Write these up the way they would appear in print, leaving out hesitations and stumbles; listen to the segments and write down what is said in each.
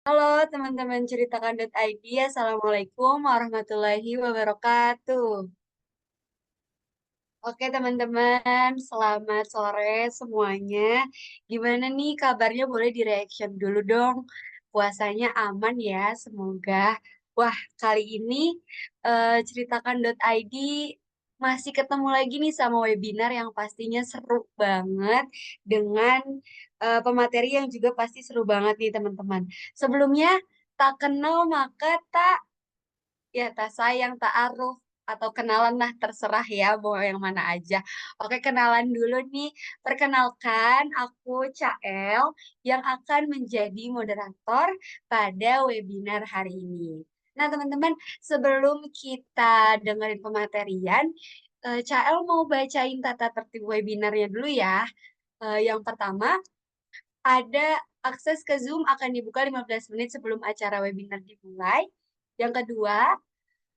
Halo teman-teman ceritakan.id, Assalamualaikum warahmatullahi wabarakatuh. Oke teman-teman, selamat sore semuanya. Gimana nih kabarnya? Boleh di-reaction dulu dong. Puasanya aman ya, semoga. Wah, kali ini ceritakan.id masih ketemu lagi nih sama webinar yang pastinya seru banget dengan pemateri yang juga pasti seru banget nih teman-teman. Sebelumnya, tak kenal maka tak sayang, tak aruf, atau kenalan lah terserah ya, mau yang mana aja. Oke, kenalan dulu nih. Perkenalkan, aku Cael yang akan menjadi moderator pada webinar hari ini. Nah, teman-teman, sebelum kita dengerin pematerian, Cael mau bacain tata tertib webinarnya dulu ya. Yang pertama, ada akses ke Zoom akan dibuka 15 menit sebelum acara webinar dimulai. Yang kedua,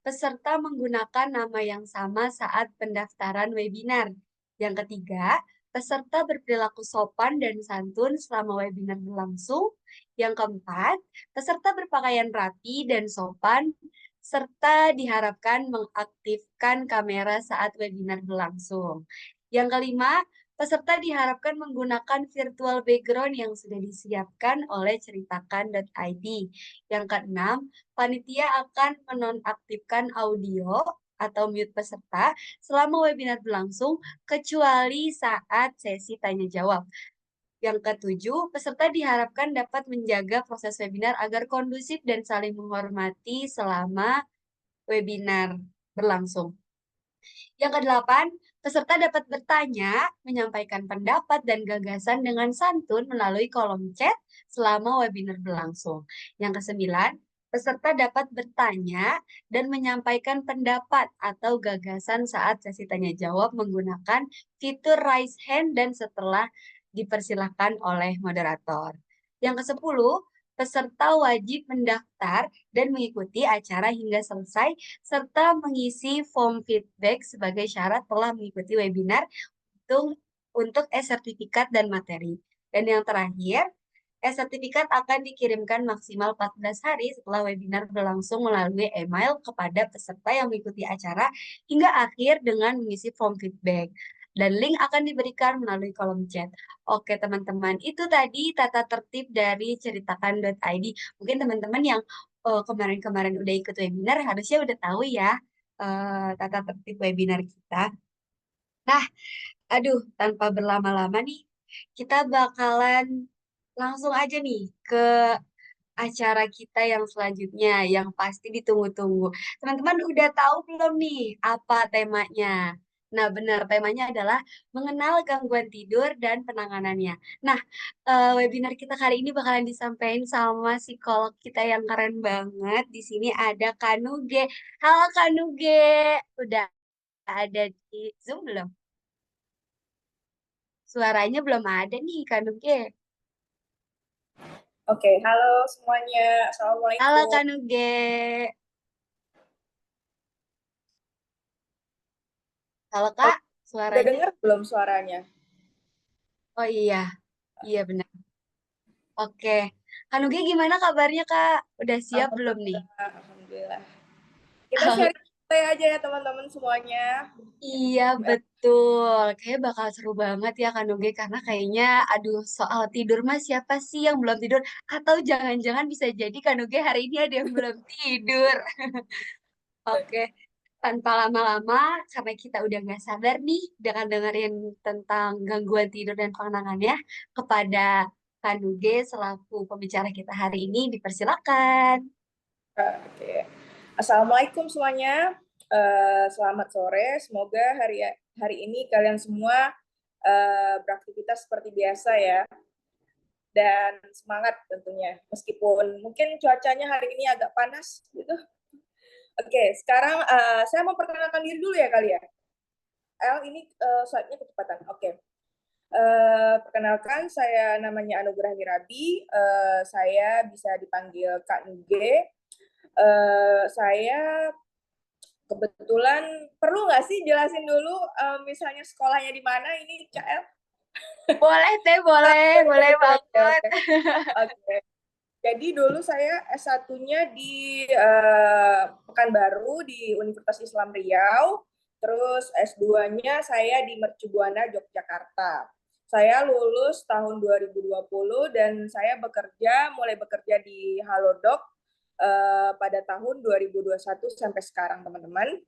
peserta menggunakan nama yang sama saat pendaftaran webinar. Yang ketiga, peserta berperilaku sopan dan santun selama webinar berlangsung. Yang keempat, peserta berpakaian rapi dan sopan, serta diharapkan mengaktifkan kamera saat webinar berlangsung. Yang kelima, peserta diharapkan menggunakan virtual background yang sudah disiapkan oleh ceritakan.id. Yang keenam, panitia akan menonaktifkan audio atau mute peserta selama webinar berlangsung, kecuali saat sesi tanya jawab. Yang ketujuh, peserta diharapkan dapat menjaga proses webinar agar kondusif dan saling menghormati selama webinar berlangsung. Yang kedelapan, peserta dapat bertanya, menyampaikan pendapat dan gagasan dengan santun melalui kolom chat selama webinar berlangsung. Yang kesembilan, peserta dapat bertanya dan menyampaikan pendapat atau gagasan saat sesi tanya jawab menggunakan fitur raise hand dan setelah dipersilahkan oleh moderator. Yang kesepuluh, peserta wajib mendaftar dan mengikuti acara hingga selesai serta mengisi form feedback sebagai syarat telah mengikuti webinar untuk e-sertifikat dan materi. Dan yang terakhir, e-sertifikat akan dikirimkan maksimal 14 hari setelah webinar berlangsung melalui email kepada peserta yang mengikuti acara hingga akhir dengan mengisi form feedback. Dan link akan diberikan melalui kolom chat. Oke teman-teman, itu tadi tata tertib dari ceritakan.id. Mungkin teman-teman yang kemarin-kemarin udah ikut webinar harusnya udah tahu ya tata tertib webinar kita. Nah, aduh, tanpa berlama-lama nih, kita bakalan langsung aja nih ke acara kita yang selanjutnya, yang pasti ditunggu-tunggu. Teman-teman udah tahu belum nih apa temanya? Nah, benar, temanya adalah mengenal gangguan tidur dan penanganannya. Nah, webinar kita kali ini bakalan disampaikan sama psikolog kita yang keren banget. Di sini ada Kanuge. Halo Kanuge, udah ada di Zoom belum? Suaranya belum ada nih, Kanuge. Oke, halo semuanya. Halo Assalamualaikum. Kanuge. Halo Kak, Udah suaranya. dengar belum suaranya? Oh iya, iya benar. Oke. Kanuge gimana kabarnya Kak? Udah siap belum nih? Alhamdulillah, alhamdulillah. Kita sharing santai aja ya teman-teman semuanya. Iya betul. Kayaknya bakal seru banget ya Kanuge karena kayaknya aduh soal tidur mah siapa sih yang belum tidur? Atau jangan-jangan bisa jadi Kanuge hari ini ada yang belum tidur. Oke. Tanpa lama-lama, karena kita udah nggak sabar nih dengan dengerin tentang gangguan tidur dan penanganannya, kepada Kanuge selaku pembicara kita hari ini, dipersilakan. Oke. Assalamualaikum semuanya. Selamat sore. Semoga hari ini kalian semua beraktivitas seperti biasa ya. Dan semangat tentunya. Meskipun mungkin cuacanya hari ini agak panas gitu. Oke, sekarang saya mau perkenalkan diri dulu ya kali ya. Ini slide-nya kecepatan. Oke. Perkenalkan, saya namanya Anugerah Mirabi. Saya bisa dipanggil Kak Nuge. Saya kebetulan perlu nggak sih jelasin dulu misalnya sekolahnya di mana ini, CL? Boleh, Teh, boleh, boleh Oke, banget. oke. Oke. Jadi dulu saya S1-nya di Pekanbaru di Universitas Islam Riau, terus S2-nya saya di Mercu Buana Yogyakarta. Saya lulus tahun 2020 dan saya mulai bekerja di Halodoc pada tahun 2021 sampai sekarang, teman-teman.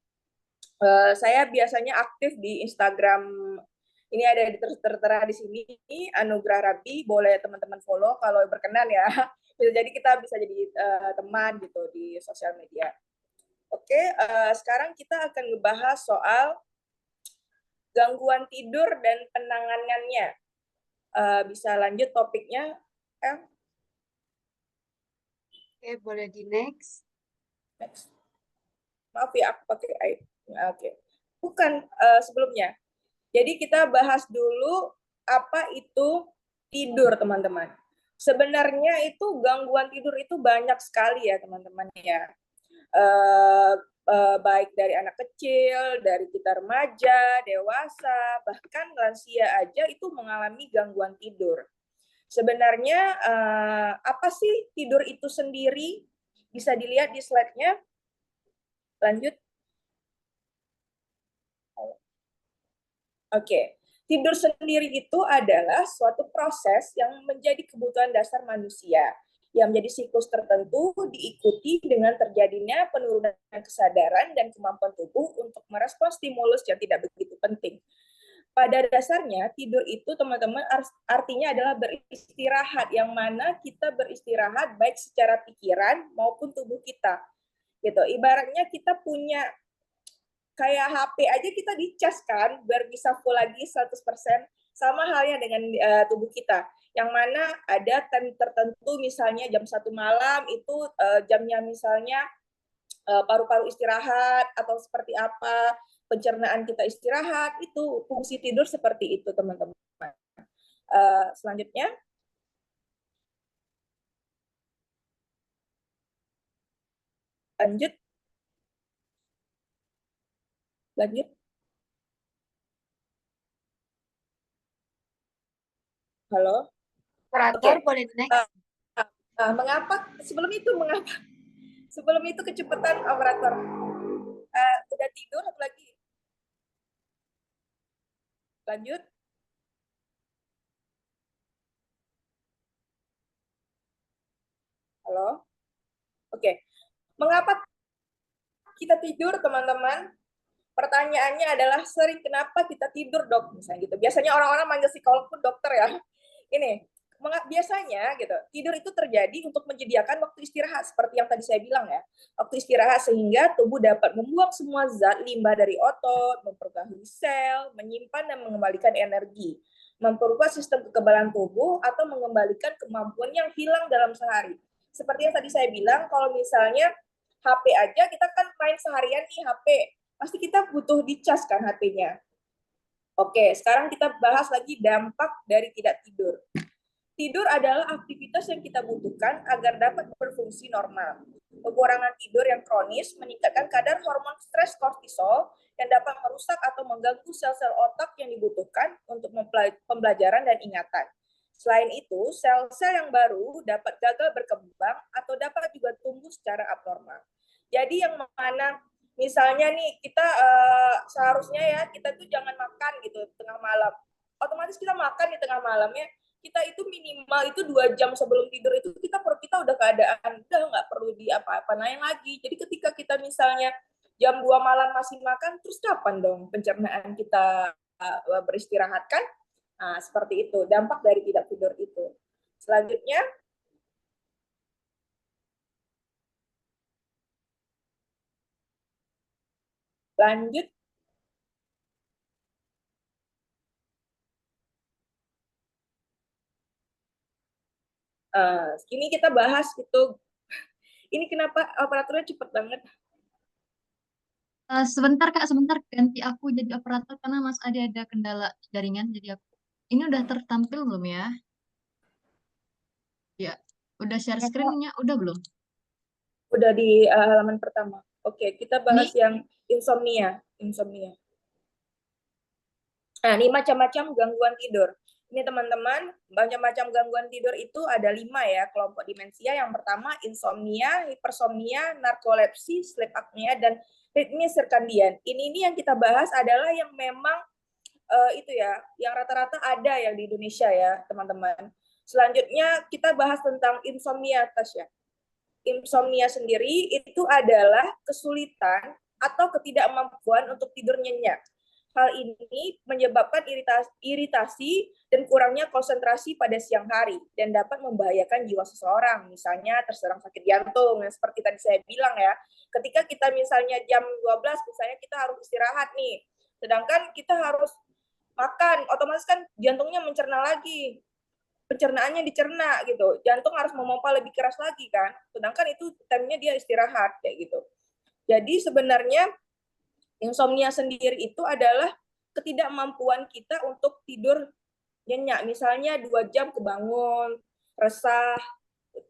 Saya biasanya aktif di Instagram. Ini ada tertera di sini, Anugrah Rabi, boleh teman-teman follow kalau berkenan ya. Bisa jadi kita bisa jadi teman gitu di sosial media. Oke, sekarang kita akan ngebahas soal gangguan tidur dan penanganannya. Bisa lanjut topiknya, El? Oke, boleh di next. Next. Maaf ya, aku pakai air. Oke. Bukan sebelumnya. Jadi kita bahas dulu apa itu tidur, teman-teman. Sebenarnya itu gangguan tidur itu banyak sekali ya, teman-teman ya. Baik dari anak kecil, dari kita remaja, dewasa, bahkan lansia aja itu mengalami gangguan tidur. Sebenarnya apa sih tidur itu sendiri? Bisa dilihat di slide-nya. Lanjut. Oke, tidur sendiri itu adalah suatu proses yang menjadi kebutuhan dasar manusia yang menjadi siklus tertentu diikuti dengan terjadinya penurunan kesadaran dan kemampuan tubuh untuk merespons stimulus yang tidak begitu penting. Pada dasarnya, tidur itu teman-teman artinya adalah beristirahat, yang mana kita beristirahat baik secara pikiran maupun tubuh kita. Gitu. Ibaratnya kita punya kayak HP aja kita dicas kan biar bisa full lagi 100%, sama halnya dengan tubuh kita yang mana ada time tertentu, misalnya jam 1 malam itu jamnya misalnya paru-paru istirahat atau seperti apa, pencernaan kita istirahat, itu fungsi tidur seperti itu teman-teman. Selanjutnya lanjut lanjut halo. Oke. Operator, boleh di next. Mengapa sebelum itu kecepatan operator udah tidur atau lagi lanjut. Halo. Oke. Mengapa kita tidur, teman-teman? Pertanyaannya adalah sering kenapa kita tidur, Dok? Misalnya gitu. Biasanya orang-orang manggil psikolog pun dokter ya. Ini biasanya gitu, tidur itu terjadi untuk menyediakan waktu istirahat seperti yang tadi saya bilang ya. Waktu istirahat sehingga tubuh dapat membuang semua zat limbah dari otot, memperbaharui sel, menyimpan dan mengembalikan energi, memperkuat sistem kekebalan tubuh atau mengembalikan kemampuan yang hilang dalam sehari. Seperti yang tadi saya bilang, kalau misalnya HP aja kita kan main seharian nih HP, pasti kita butuh dicas kan HP-nya. Oke, sekarang kita bahas lagi dampak dari tidak tidur. Tidur adalah aktivitas yang kita butuhkan agar dapat berfungsi normal. Kekurangan tidur yang kronis meningkatkan kadar hormon stres kortisol yang dapat merusak atau mengganggu sel-sel otak yang dibutuhkan untuk pembelajaran dan ingatan. Selain itu, sel-sel yang baru dapat gagal berkembang atau dapat juga tumbuh secara abnormal. Jadi yang mana misalnya nih kita seharusnya ya kita tuh jangan makan gitu tengah malam. Otomatis kita makan di tengah malamnya, kita itu minimal itu 2 jam sebelum tidur itu perut kita udah keadaan udah nggak perlu di apa-apain lagi. Jadi ketika kita misalnya jam 2 malam masih makan, terus kapan dong pencernaan kita beristirahat kan? Nah, seperti itu dampak dari tidak tidur itu. Selanjutnya lanjut. Ini kita bahas itu. Ini kenapa operatornya cepet banget? Sebentar Kak, sebentar ganti aku jadi operator karena Mas Adi ada kendala jaringan. Jadi aku ini udah tertampil belum ya? Ya, udah share screen-nya udah belum? Udah di halaman pertama. Oke, kita bahas Ini yang insomnia. Nah, ini macam-macam gangguan tidur. Ini teman-teman, macam-macam gangguan tidur itu ada 5 ya, kelompok demensia. Yang pertama insomnia, hipersomnia, narkolepsi, sleep apnea, dan ritme sirkadian. Ini yang kita bahas adalah yang memang itu ya, yang rata-rata ada yang di Indonesia ya, teman-teman. Selanjutnya kita bahas tentang insomnia, Tasya. Insomnia sendiri itu adalah kesulitan atau ketidakmampuan untuk tidur nyenyak. Hal ini menyebabkan iritasi dan kurangnya konsentrasi pada siang hari dan dapat membahayakan jiwa seseorang. Misalnya terserang sakit jantung, yang seperti tadi saya bilang ya. Ketika kita misalnya jam 12, misalnya kita harus istirahat nih. Sedangkan kita harus makan, otomatis kan jantungnya mencerna lagi. Pencernaannya dicerna gitu. Jantung harus memompa lebih keras lagi kan. Sedangkan itu timenya dia istirahat kayak gitu. Jadi sebenarnya insomnia sendiri itu adalah ketidakmampuan kita untuk tidur nyenyak. Misalnya 2 jam kebangun, resah,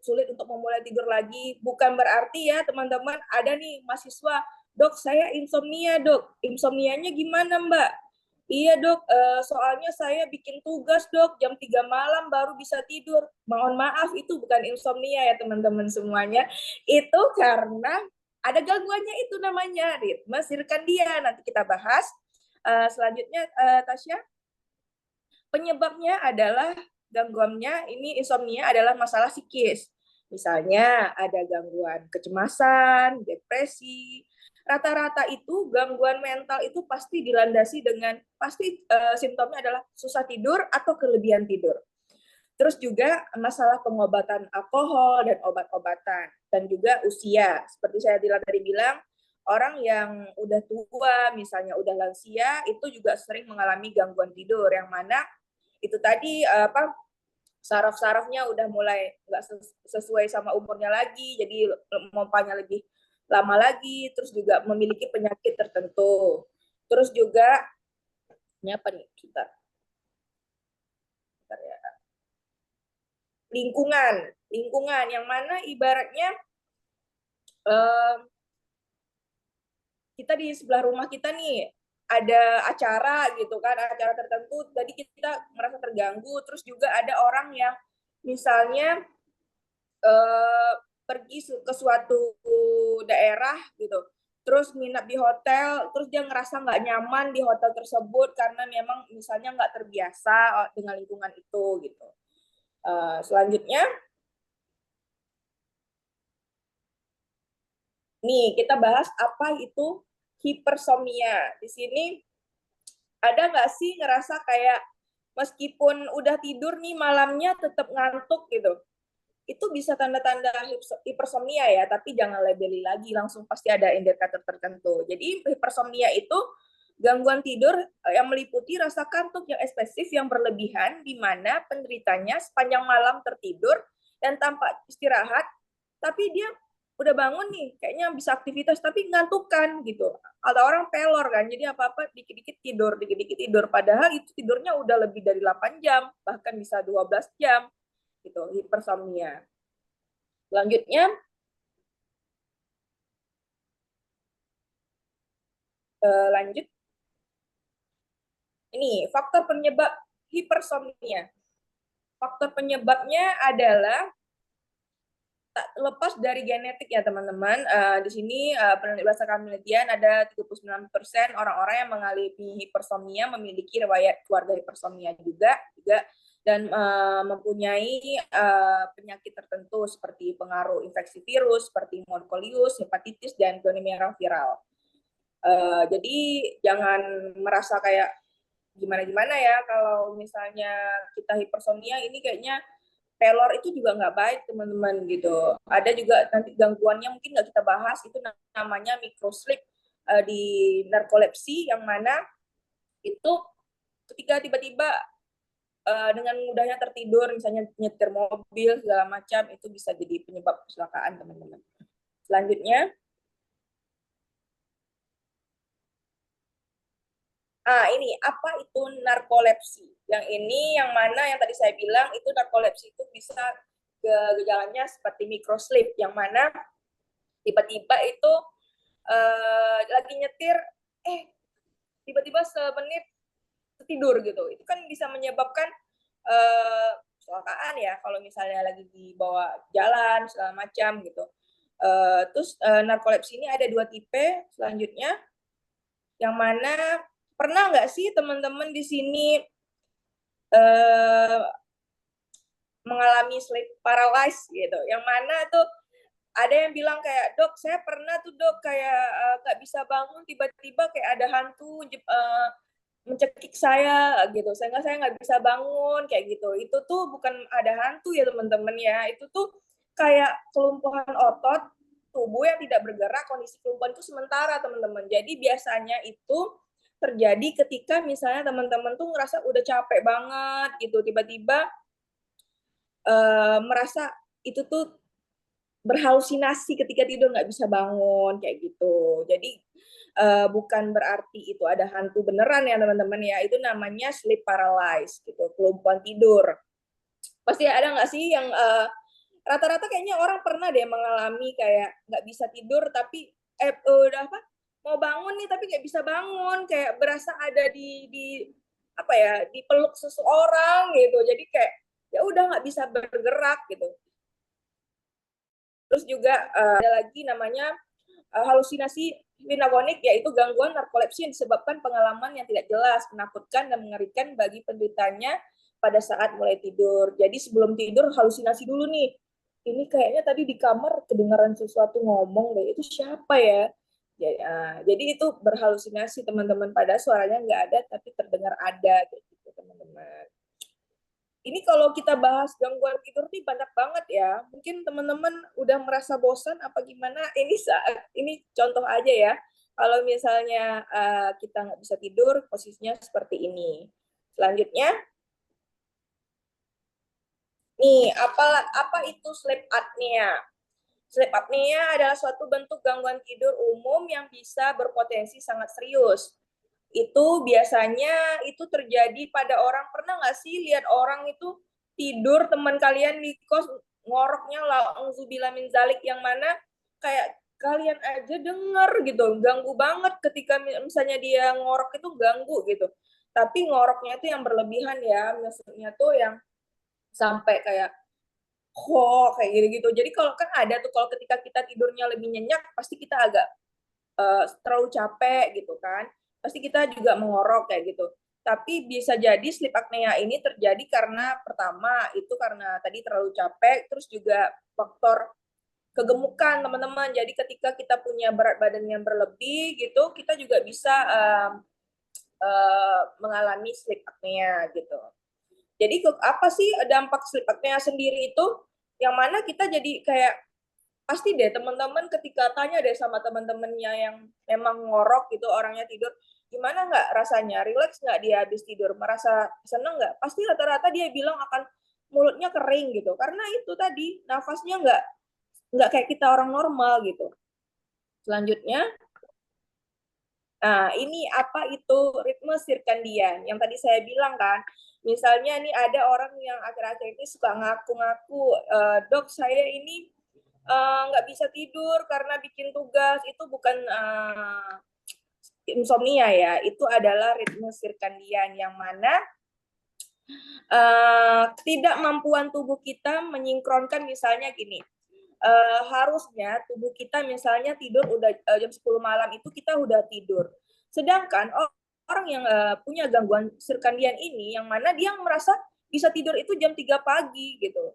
sulit untuk memulai tidur lagi. Bukan berarti ya teman-teman ada nih mahasiswa, dok saya insomnia dok. Insomnianya gimana mbak? Iya dok, soalnya saya bikin tugas dok, jam 3 malam baru bisa tidur. Mohon maaf, itu bukan insomnia ya teman-teman semuanya. Itu karena ada gangguannya itu namanya ritme sirkadian. Nanti kita bahas. Selanjutnya, Tasya, penyebabnya adalah gangguannya ini insomnia adalah masalah psikis. Misalnya ada gangguan kecemasan, depresi. Rata-rata itu gangguan mental itu pasti dilandasi dengan simptomnya adalah susah tidur atau kelebihan tidur. Terus juga masalah pengobatan alkohol dan obat-obatan dan juga usia. Seperti saya tadi bilang, orang yang udah tua, misalnya udah lansia, itu juga sering mengalami gangguan tidur yang mana itu tadi saraf-sarafnya udah mulai nggak sesuai sama umurnya lagi, jadi mompanya lebih lama lagi, terus juga memiliki penyakit tertentu. Terus juga ini apa nih kita? Ya. Lingkungan yang mana ibaratnya kita di sebelah rumah kita nih ada acara gitu kan, acara tertentu, tadi kita merasa terganggu. Terus juga ada orang yang misalnya pergi ke suatu daerah gitu, terus nginap di hotel, terus dia ngerasa nggak nyaman di hotel tersebut karena memang misalnya nggak terbiasa dengan lingkungan itu gitu. Selanjutnya, nih kita bahas apa itu hipersomnia. Di sini ada nggak sih ngerasa kayak meskipun udah tidur nih malamnya tetap ngantuk gitu? Itu bisa tanda-tanda hipersomnia ya, tapi jangan labeli lagi, langsung pasti ada indikator tertentu. Jadi hipersomnia itu gangguan tidur yang meliputi rasa kantuk yang ekspresif yang berlebihan, di mana penderitanya sepanjang malam tertidur dan tanpa istirahat, tapi dia udah bangun nih, kayaknya bisa aktivitas, tapi ngantukan gitu. Ada orang pelor kan, jadi apa-apa dikit-dikit tidur, padahal itu tidurnya udah lebih dari 8 jam, bahkan bisa 12 jam gitu, hipersomnia. Selanjutnya, lanjut. Ini faktor penyebab hipersomnia. Faktor penyebabnya adalah tak lepas dari genetik ya teman-teman. Di sini berdasarkan penelitian ada 39% orang-orang yang mengalami hipersomnia memiliki riwayat keluarga hipersomnia juga dan mempunyai penyakit tertentu seperti pengaruh infeksi virus seperti mononucleus, hepatitis, dan glomerulus viral. Jadi jangan merasa kayak gimana-gimana ya kalau misalnya kita hipersomnia, ini kayaknya pelor itu juga nggak baik teman-teman gitu. Ada juga nanti gangguannya mungkin nggak kita bahas, itu namanya microsleep di narkolepsi, yang mana itu ketika tiba-tiba dengan mudahnya tertidur, misalnya nyetir mobil segala macam, itu bisa jadi penyebab kecelakaan teman-teman. Selanjutnya, ini apa itu narkolepsi? Yang ini yang mana yang tadi saya bilang itu narkolepsi itu bisa gejalanya seperti microsleep, yang mana tiba-tiba itu lagi nyetir, tiba-tiba semenit tidur gitu. Itu kan bisa menyebabkan kecelakaan ya, kalau misalnya lagi dibawa jalan segala macam gitu. Terus narkolepsi ini ada 2 tipe selanjutnya, yang mana pernah nggak sih teman-teman di sini mengalami sleep paralysis gitu, yang mana tuh ada yang bilang kayak, dok saya pernah tuh dok kayak nggak bisa bangun, tiba-tiba kayak ada hantu mencekik saya gitu, sehingga saya nggak bisa bangun kayak gitu. Itu tuh bukan ada hantu ya teman-teman ya, itu tuh kayak kelumpuhan otot tubuh yang tidak bergerak. Kondisi kelumpuhan itu sementara teman-teman. Jadi biasanya itu terjadi ketika misalnya teman-teman tuh ngerasa udah capek banget gitu, tiba-tiba merasa itu tuh berhalusinasi ketika tidur, nggak bisa bangun kayak gitu. Jadi bukan berarti itu ada hantu beneran ya teman-teman ya, itu namanya sleep paralysis gitu, kelumpuhan tidur. Pasti ada nggak sih yang rata-rata kayaknya orang pernah deh mengalami kayak nggak bisa tidur tapi udah apa, mau bangun nih tapi nggak bisa bangun, kayak berasa ada di apa ya, dipeluk seseorang gitu, jadi kayak ya udah nggak bisa bergerak gitu. Terus juga ada lagi namanya halusinasi hipnagonik, yaitu gangguan narkolepsi yang disebabkan pengalaman yang tidak jelas, menakutkan, dan mengerikan bagi penderitanya pada saat mulai tidur. Jadi sebelum tidur halusinasi dulu nih. Ini kayaknya tadi di kamar kedengaran sesuatu ngomong deh, itu siapa ya? Jadi itu berhalusinasi teman-teman, pada suaranya nggak ada tapi terdengar ada gitu teman-teman. Ini kalau kita bahas gangguan tidur nih banyak banget ya. Mungkin teman-teman udah merasa bosan apa gimana? Ini contoh aja ya. Kalau misalnya kita nggak bisa tidur, posisinya seperti ini. Selanjutnya, nih apa itu sleep apnea? Sleep apnea adalah suatu bentuk gangguan tidur umum yang bisa berpotensi sangat serius. Itu biasanya itu terjadi pada orang, pernah nggak sih lihat orang itu tidur, teman kalian di kos ngoroknya la'ungzubillah min zalik, yang mana kayak kalian aja denger gitu, ganggu banget ketika misalnya dia ngorok itu ganggu gitu. Tapi ngoroknya itu yang berlebihan ya, maksudnya tuh yang sampai kayak kayak gitu-gitu. Jadi kalau kan ada tuh, kalau ketika kita tidurnya lebih nyenyak, pasti kita agak terlalu capek gitu kan, pasti kita juga mengorok kayak gitu. Tapi bisa jadi sleep apnea ini terjadi karena pertama itu karena tadi terlalu capek, terus juga faktor kegemukan teman-teman. Jadi ketika kita punya berat badan yang berlebih gitu, kita juga bisa mengalami sleep apnea gitu. Jadi apa sih dampak sleep apnea sendiri itu? Yang mana kita jadi kayak, pasti deh teman-teman ketika tanya deh sama teman-temannya yang memang ngorok gitu, orangnya tidur, gimana nggak rasanya, rileks nggak dia habis tidur, merasa seneng nggak? Pasti rata-rata dia bilang akan mulutnya kering gitu, karena itu tadi nafasnya nggak kayak kita orang normal gitu. Selanjutnya, nah ini apa itu ritme sirkadian yang tadi saya bilang kan, misalnya nih ada orang yang akhir-akhir ini suka ngaku-ngaku, dok saya ini nggak bisa tidur karena bikin tugas. Itu bukan insomnia ya, itu adalah ritme sirkadian, yang mana ketidakmampuan tubuh kita menyingkronkan, misalnya gini, harusnya tubuh kita misalnya tidur udah jam 10 malam itu kita udah tidur, sedangkan orang yang punya gangguan sirkadian ini, yang mana dia merasa bisa tidur itu jam 3 pagi gitu,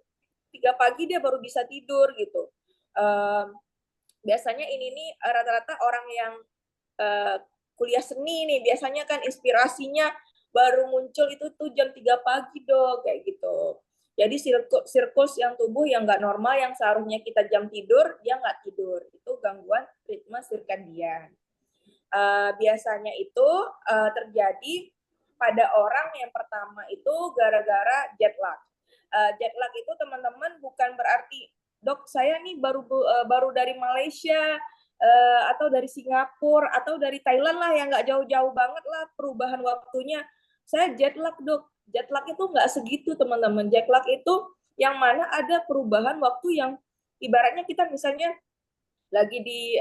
3 pagi dia baru bisa tidur gitu. Biasanya ini nih rata-rata orang yang kuliah seni nih, biasanya kan inspirasinya baru muncul itu tuh jam 3 pagi dong, kayak gitu. Jadi siklus yang tubuh yang nggak normal, yang seharusnya kita jam tidur, dia nggak tidur. Itu gangguan ritme sirkadian. Biasanya itu terjadi pada orang yang pertama itu gara-gara jet lag. Jet lag itu teman-teman bukan berarti, dok saya nih baru dari Malaysia atau dari Singapura atau dari Thailand lah, yang nggak jauh-jauh banget lah perubahan waktunya. Saya jet lag dok. Jet lag itu nggak segitu teman-teman. Jet lag itu yang mana ada perubahan waktu yang ibaratnya kita misalnya lagi di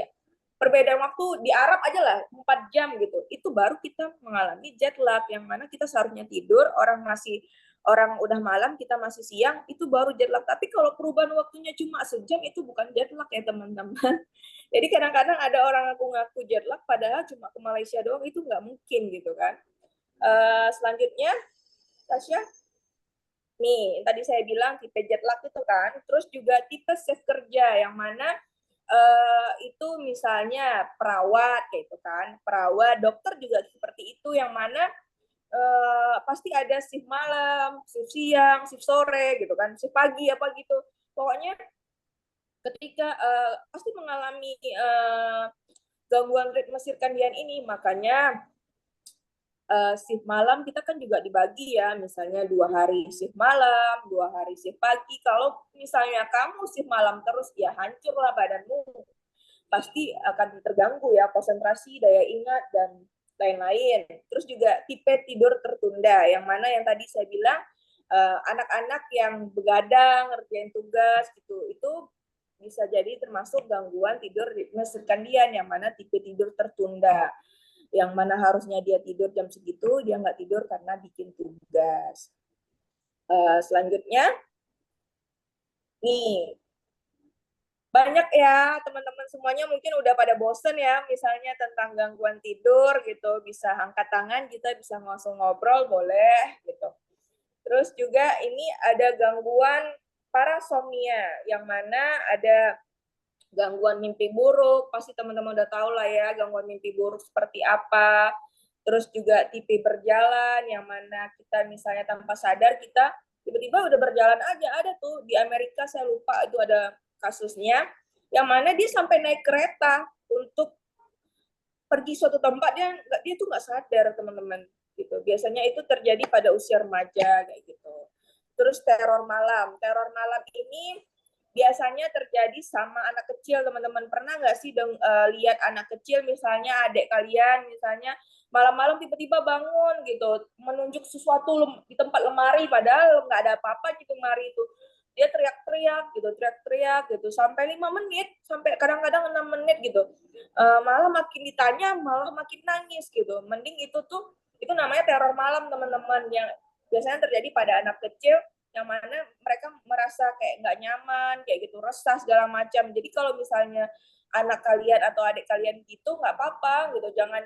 perbedaan waktu di Arab aja lah 4 jam gitu, itu baru kita mengalami jet lag, yang mana kita seharusnya tidur, orang masih orang udah malam, kita masih siang, itu baru jet lag. Tapi kalau perubahan waktunya cuma sejam, itu bukan jet lag ya teman-teman. Jadi kadang-kadang ada orang ngaku-ngaku jet lag, padahal cuma ke Malaysia doang, itu nggak mungkin gitu kan. Selanjutnya, Tasya, nih tadi saya bilang tipe jet lag itu kan, terus juga tipe shift kerja, yang mana itu misalnya perawat kayak itu kan, perawat, dokter juga seperti itu, yang mana pasti ada shift malam, shift siang, shift sore gitu kan, shift pagi apa gitu. Pokoknya ketika pasti mengalami gangguan ritme sirkadian ini, makanya shift malam kita kan juga dibagi ya, misalnya 2 hari shift malam, 2 hari shift pagi. Kalau misalnya kamu shift malam terus, ya hancurlah badanmu, pasti akan terganggu ya konsentrasi, daya ingat, dan lain-lain. Terus juga tipe tidur tertunda, yang mana yang tadi saya bilang anak-anak yang begadang, ngerjain tugas gitu, itu bisa jadi termasuk gangguan tidur ritme sirkadian, yang mana tipe tidur tertunda, yang mana harusnya dia tidur jam segitu, dia nggak tidur karena bikin tugas. Selanjutnya, nih banyak ya teman-teman semuanya mungkin udah pada bosen ya, misalnya tentang gangguan tidur gitu, bisa angkat tangan, kita bisa langsung ngobrol boleh gitu. Terus juga ini ada gangguan parasomnia, yang mana ada gangguan mimpi buruk, pasti teman-teman udah tahu lah ya gangguan mimpi buruk seperti apa. Terus juga tipe berjalan, yang mana kita misalnya tanpa sadar kita tiba-tiba udah berjalan aja. Ada tuh di Amerika, saya lupa itu ada kasusnya, yang mana dia sampai naik kereta untuk pergi suatu tempat, dia tuh nggak sadar teman-teman gitu. Biasanya itu terjadi pada usia remaja kayak gitu. Terus teror malam ini biasanya terjadi sama anak kecil, teman-teman. Pernah nggak sih lihat anak kecil, misalnya adik kalian, misalnya malam-malam tiba-tiba bangun gitu, menunjuk sesuatu di tempat lemari, padahal nggak ada apa-apa di lemari itu. Dia teriak-teriak gitu, sampai 5 menit, sampai kadang-kadang 6 menit gitu. Malah makin ditanya, malah makin nangis gitu. Mending itu namanya teror malam, teman-teman, yang biasanya terjadi pada anak kecil, yang mana mereka merasa kayak nggak nyaman, kayak gitu, resah segala macam. Jadi kalau misalnya anak kalian atau adik kalian gitu, nggak apa-apa gitu, jangan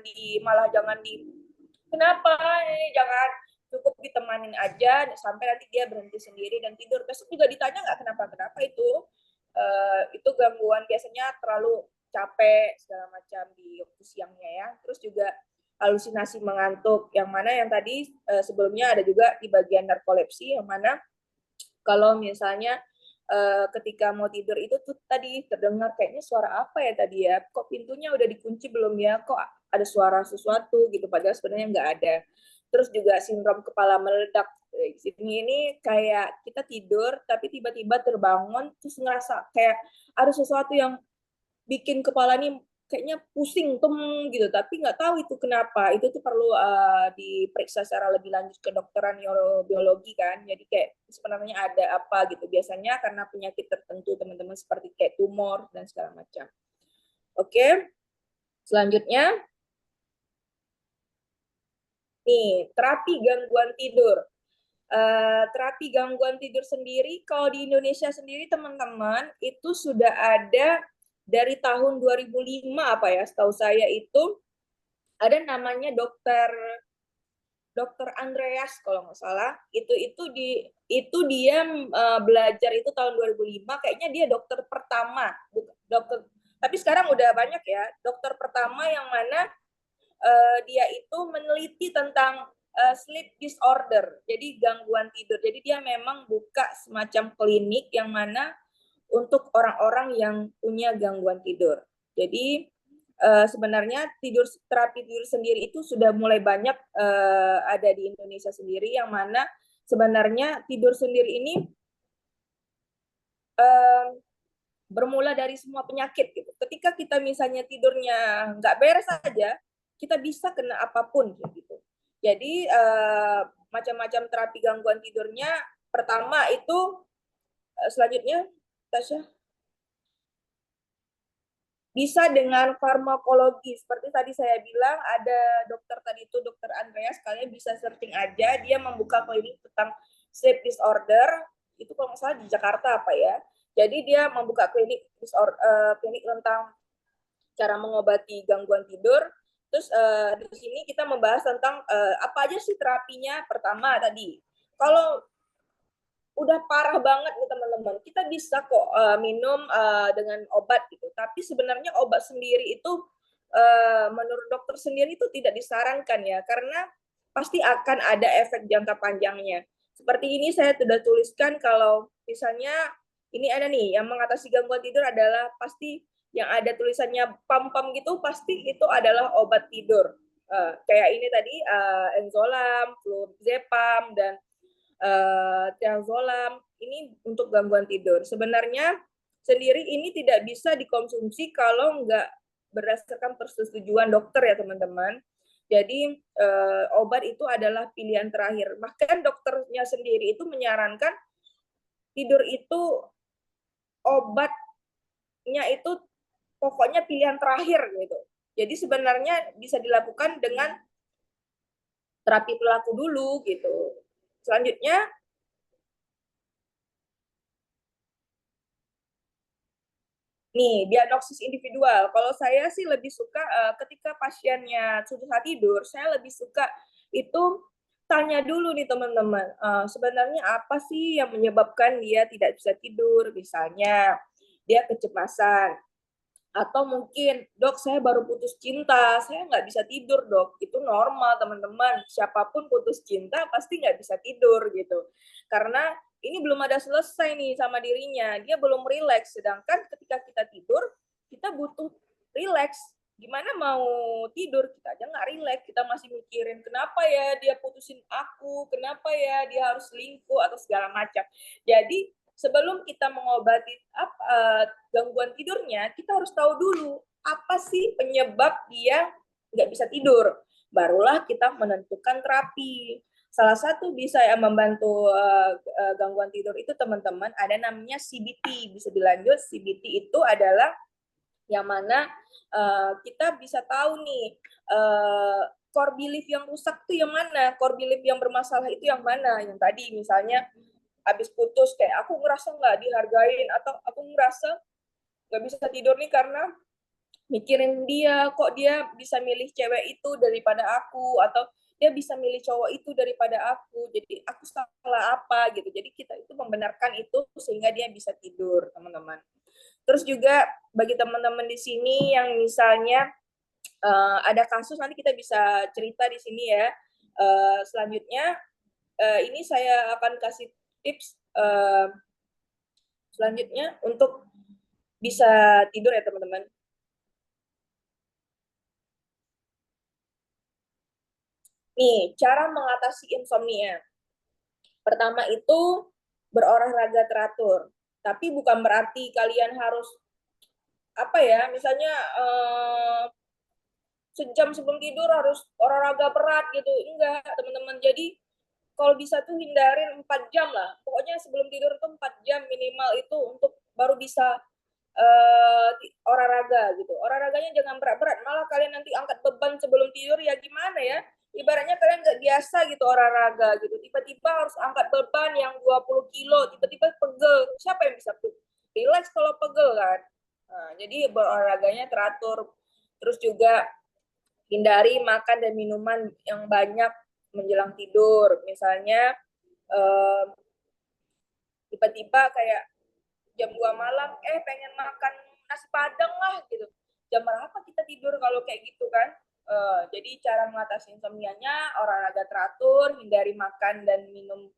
kenapa ini, jangan, cukup ditemanin aja sampai nanti dia berhenti sendiri dan tidur. Besok juga ditanya nggak kenapa itu gangguan, biasanya terlalu capek segala macam di waktu siangnya ya. Terus juga halusinasi mengantuk, yang mana yang tadi sebelumnya ada juga di bagian narkolepsi, yang mana kalau misalnya ketika mau tidur itu tuh tadi terdengar kayaknya suara apa ya tadi ya, kok pintunya udah dikunci belum ya, kok ada suara sesuatu gitu, padahal sebenarnya nggak ada. Terus juga sindrom kepala meledak, ini kayak kita tidur tapi tiba-tiba terbangun terus ngerasa kayak ada sesuatu yang bikin kepala nih kayaknya pusing gitu, tapi nggak tahu itu kenapa. Itu tuh perlu diperiksa secara lebih lanjut ke dokteran neurobiologi kan. Jadi kayak sebenarnya ada apa gitu. Biasanya karena penyakit tertentu teman-teman, seperti kayak tumor dan segala macam. Oke, selanjutnya nih terapi gangguan tidur. Terapi gangguan tidur sendiri, kalau di Indonesia sendiri teman-teman itu sudah ada dari tahun 2005 apa ya, setahu saya itu ada namanya dokter Andreas kalau nggak salah. Itu dia belajar itu tahun 2005, kayaknya dia dokter pertama, dokter, tapi sekarang udah banyak ya, dokter pertama yang mana dia itu meneliti tentang sleep disorder, jadi gangguan tidur. Jadi dia memang buka semacam klinik yang mana untuk orang-orang yang punya gangguan tidur. Jadi sebenarnya terapi tidur sendiri itu sudah mulai banyak ada di Indonesia sendiri, yang mana sebenarnya tidur sendiri ini bermula dari semua penyakit gitu. Ketika kita misalnya tidurnya nggak beres saja, kita bisa kena apapun gitu. Jadi macam-macam terapi gangguan tidurnya. Pertama itu selanjutnya, Tasya, bisa dengan farmakologi. Seperti tadi saya bilang, ada dokter tadi itu, dokter Andreas, kalian bisa searching aja, dia membuka klinik tentang sleep disorder, itu kalau nggak salah di Jakarta apa ya. Jadi dia membuka klinik tentang cara mengobati gangguan tidur. Terus di sini kita membahas tentang apa aja sih terapinya. Pertama tadi, kalau udah parah banget nih teman-teman, kita bisa kok minum dengan obat gitu. Tapi sebenarnya obat sendiri itu menurut dokter sendiri itu tidak disarankan ya, karena pasti akan ada efek jangka panjangnya. Seperti ini saya sudah tuliskan kalau misalnya ini ada nih yang mengatasi gangguan tidur adalah pasti yang ada tulisannya pam-pam gitu, pasti itu adalah obat tidur. Kayak ini tadi enzolam, flurazepam, dan triazolam, ini untuk gangguan tidur. Sebenarnya sendiri ini tidak bisa dikonsumsi kalau nggak berdasarkan persetujuan dokter ya teman-teman. Jadi obat itu adalah pilihan terakhir. Bahkan dokternya sendiri itu menyarankan tidur itu obatnya itu pokoknya pilihan terakhir gitu. Jadi sebenarnya bisa dilakukan dengan terapi perilaku dulu gitu. Selanjutnya nih, diagnosis individual. Kalau saya sih lebih suka ketika pasiennya susah tidur, saya lebih suka itu tanya dulu nih teman-teman, sebenarnya apa sih yang menyebabkan dia tidak bisa tidur? Misalnya dia kecemasan, atau mungkin, dok saya baru putus cinta, saya nggak bisa tidur dok. Itu normal teman-teman, siapapun putus cinta pasti nggak bisa tidur gitu. Karena ini belum ada selesai nih sama dirinya, dia belum rileks. Sedangkan ketika kita tidur, kita butuh rileks. Gimana mau tidur, kita aja nggak rileks, kita masih mikirin kenapa ya dia putusin aku, kenapa ya dia harus selingkuh, atau segala macam. Jadi sebelum kita mengobati gangguan tidurnya, kita harus tahu dulu apa sih penyebab dia nggak bisa tidur. Barulah kita menentukan terapi. Salah satu bisa yang membantu gangguan tidur itu teman-teman ada namanya CBT. Bisa dilanjut, CBT itu adalah yang mana kita bisa tahu nih core belief yang rusak itu yang mana, core belief yang bermasalah itu yang mana. Yang tadi misalnya habis putus kayak aku ngerasa nggak dihargain, atau aku ngerasa nggak bisa tidur nih karena mikirin dia, kok dia bisa milih cewek itu daripada aku, atau dia bisa milih cowok itu daripada aku, jadi aku salah apa gitu. Jadi kita itu membenarkan itu sehingga dia bisa tidur teman-teman. Terus juga bagi teman-teman di sini yang misalnya ada kasus, nanti kita bisa cerita di sini ya. Selanjutnya ini saya akan kasih tips selanjutnya untuk bisa tidur ya teman-teman. Nih, cara mengatasi insomnia. Pertama itu berolahraga teratur. Tapi bukan berarti kalian harus apa ya, misalnya sejam sebelum tidur harus olahraga berat gitu. Enggak, teman-teman. Jadi kalau bisa tuh hindarin 4 jam lah. Pokoknya sebelum tidur tuh 4 jam minimal itu untuk baru bisa olahraga gitu. Olahraganya jangan berat-berat, malah kalian nanti angkat beban sebelum tidur ya gimana ya? Ibaratnya kalian nggak biasa gitu olahraga gitu. Tiba-tiba harus angkat beban yang 20 kilo, tiba-tiba pegel. Siapa yang bisa relax kalau pegel kan? Nah, jadi berolahraganya teratur. Terus juga hindari makan dan minuman yang banyak menjelang tidur. Misalnya tiba-tiba kayak jam 2 malam, pengen makan nasi padang lah gitu. Jam berapa kita tidur kalau kayak gitu kan? Jadi cara mengatasi insomnia-nya, olahraga teratur, hindari makan dan minum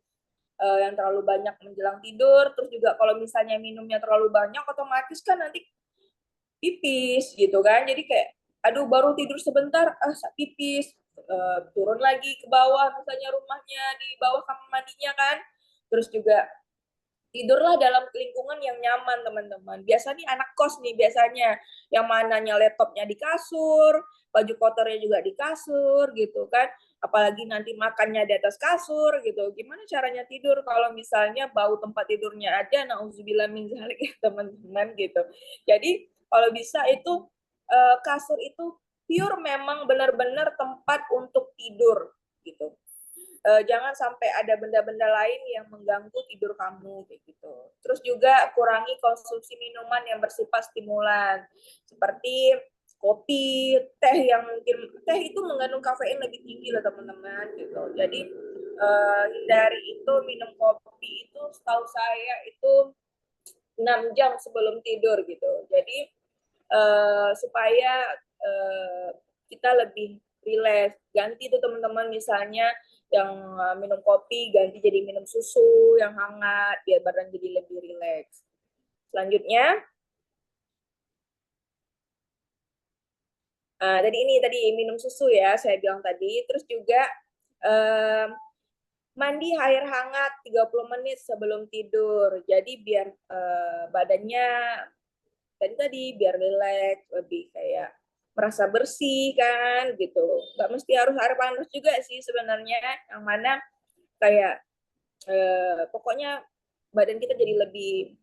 yang terlalu banyak menjelang tidur. Terus juga kalau misalnya minumnya terlalu banyak, otomatis kan nanti pipis gitu kan. Jadi kayak, aduh baru tidur sebentar, pipis. Turun lagi ke bawah, misalnya rumahnya di bawah kamar mandinya kan. Terus juga tidurlah dalam lingkungan yang nyaman teman-teman. Biasanya anak kos nih biasanya yang mananya laptopnya di kasur, baju kotornya juga di kasur gitu kan. Apalagi nanti makannya di atas kasur gitu. Gimana caranya tidur kalau misalnya bau tempat tidurnya aja, nauzubillah min zalik ya teman-teman gitu. Jadi kalau bisa itu kasur itu pure memang benar-benar tempat untuk tidur gitu. jangan sampai ada benda-benda lain yang mengganggu tidur kamu kayak gitu. Terus juga kurangi konsumsi minuman yang bersifat stimulan seperti kopi, teh yang mungkin teh itu mengandung kafein lebih tinggi loh teman-teman gitu. Jadi hindari itu minum kopi itu setahu saya itu 6 jam sebelum tidur gitu. Jadi supaya kita lebih rileks. Ganti tuh teman-teman misalnya yang minum kopi ganti jadi minum susu yang hangat biar badan jadi lebih rileks. Selanjutnya, tadi minum susu ya saya bilang tadi. Terus juga mandi air hangat 30 menit sebelum tidur. Jadi biar badannya tadi biar rileks, lebih kayak merasa bersih kan gitu. Nggak mesti harus air panas juga sih sebenarnya, yang mana kayak pokoknya badan kita jadi lebih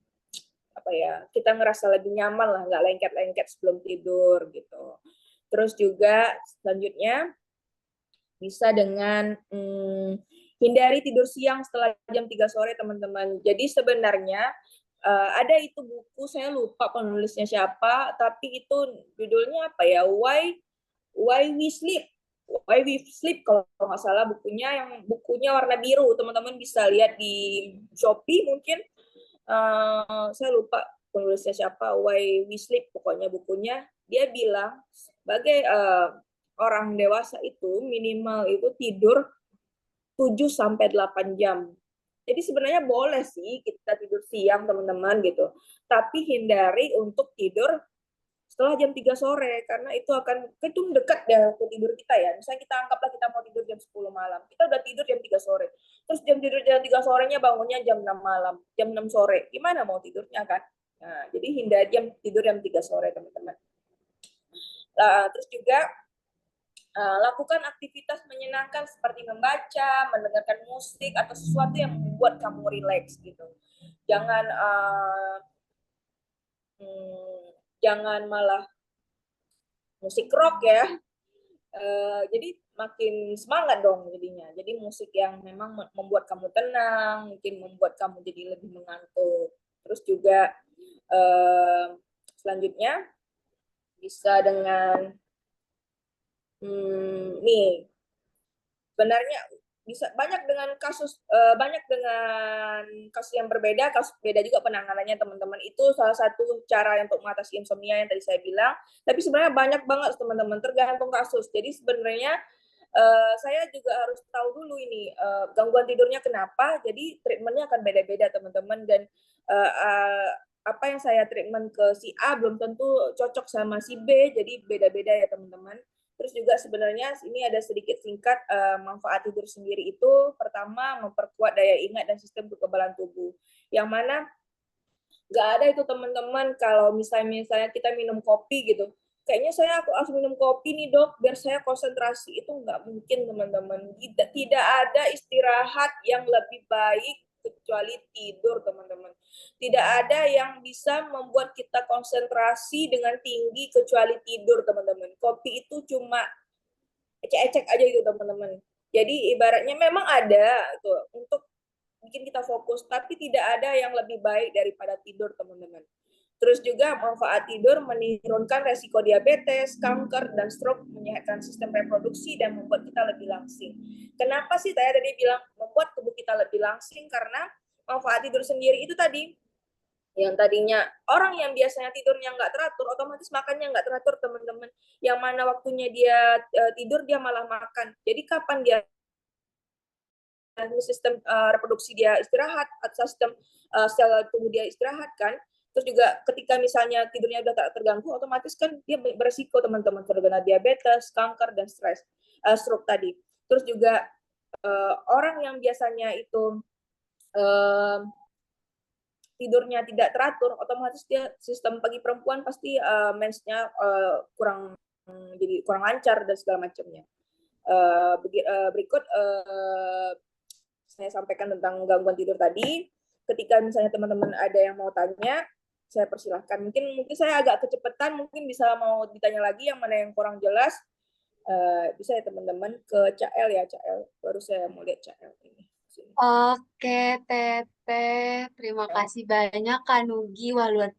apa ya, kita ngerasa lebih nyaman lah, nggak lengket-lengket sebelum tidur gitu. Terus juga selanjutnya bisa dengan hindari tidur siang setelah jam 3 sore teman-teman. Jadi sebenarnya ada itu buku, saya lupa penulisnya siapa, tapi itu judulnya apa ya, Why We Sleep. Why We Sleep kalau nggak salah bukunya, yang bukunya warna biru, teman-teman bisa lihat di Shopee mungkin. Saya lupa penulisnya siapa, Why We Sleep pokoknya bukunya. Dia bilang sebagai orang dewasa itu minimal itu tidur 7 sampai 8 jam. Jadi sebenarnya boleh sih kita tidur siang teman-teman gitu. Tapi hindari untuk tidur setelah jam 3 sore karena itu akan dekat ya waktu tidur kita ya. Misalnya kita anggaplah kita mau tidur jam 10 malam. Kita udah tidur jam 3 sore. Terus jam 3 sorenya bangunnya jam 6 malam, jam 6 sore. Gimana mau tidurnya kan? Nah, jadi hindari tidur jam 3 sore teman-teman. Terus juga lakukan aktivitas menyenangkan seperti membaca, mendengarkan musik atau sesuatu yang membuat kamu rileks gitu. Jangan jangan malah musik rock ya. Jadi makin semangat dong jadinya. Jadi musik yang memang membuat kamu tenang, mungkin membuat kamu jadi lebih mengantuk. Terus juga selanjutnya bisa dengan nih sebenarnya bisa banyak dengan kasus yang berbeda, kasus beda juga penanganannya teman-teman. Itu salah satu cara untuk mengatasi insomnia yang tadi saya bilang. Tapi sebenarnya banyak banget teman-teman, tergantung kasus. Jadi sebenarnya saya juga harus tahu dulu ini gangguan tidurnya kenapa. Jadi treatmentnya akan beda-beda teman-teman, dan apa yang saya treatment ke si A belum tentu cocok sama si B. Jadi beda-beda ya teman-teman. Terus juga sebenarnya ini ada sedikit singkat manfaat tidur sendiri itu. Pertama, memperkuat daya ingat dan sistem kekebalan tubuh. Yang mana nggak ada itu teman-teman kalau misalnya kita minum kopi gitu. Kayaknya aku harus minum kopi nih dok, biar saya konsentrasi. Itu nggak mungkin teman-teman. Tidak ada istirahat yang lebih baik kecuali tidur teman-teman. Tidak ada yang bisa membuat kita konsentrasi dengan tinggi kecuali tidur teman-teman. Kopi itu cuma ecek-ecek aja gitu teman-teman. Jadi ibaratnya memang ada tuh untuk bikin kita fokus, tapi tidak ada yang lebih baik daripada tidur teman-teman. Terus juga manfaat tidur menurunkan resiko diabetes, kanker, dan stroke, menyehatkan sistem reproduksi, dan membuat kita lebih langsing. Kenapa sih saya tadi bilang membuat tubuh kita lebih langsing? Karena manfaat tidur sendiri itu tadi, yang tadinya orang yang biasanya tidurnya nggak teratur, otomatis makannya nggak teratur teman-teman. Yang mana waktunya dia tidur, dia malah makan. Jadi kapan dia sistem reproduksi dia istirahat, atau sistem sel tubuh dia istirahat kan. Terus juga ketika misalnya tidurnya udah tak terganggu, otomatis kan dia beresiko teman-teman terkena diabetes, kanker, dan stroke tadi. Terus juga orang yang biasanya itu tidurnya tidak teratur, otomatis dia sistem bagi perempuan pasti mensnya jadi kurang lancar dan segala macamnya. Berikut saya sampaikan tentang gangguan tidur tadi. Ketika misalnya teman-teman ada yang mau tanya, saya persilahkan. Mungkin saya agak kecepatan, mungkin bisa mau ditanya lagi yang mana yang kurang jelas. Bisa ya teman-teman ke CL ya, CL. Baru saya mau lihat CL ini. Sini. Oke, Teteh. Terima Ya. kasih banyak, Kak Nugi. Wah, luar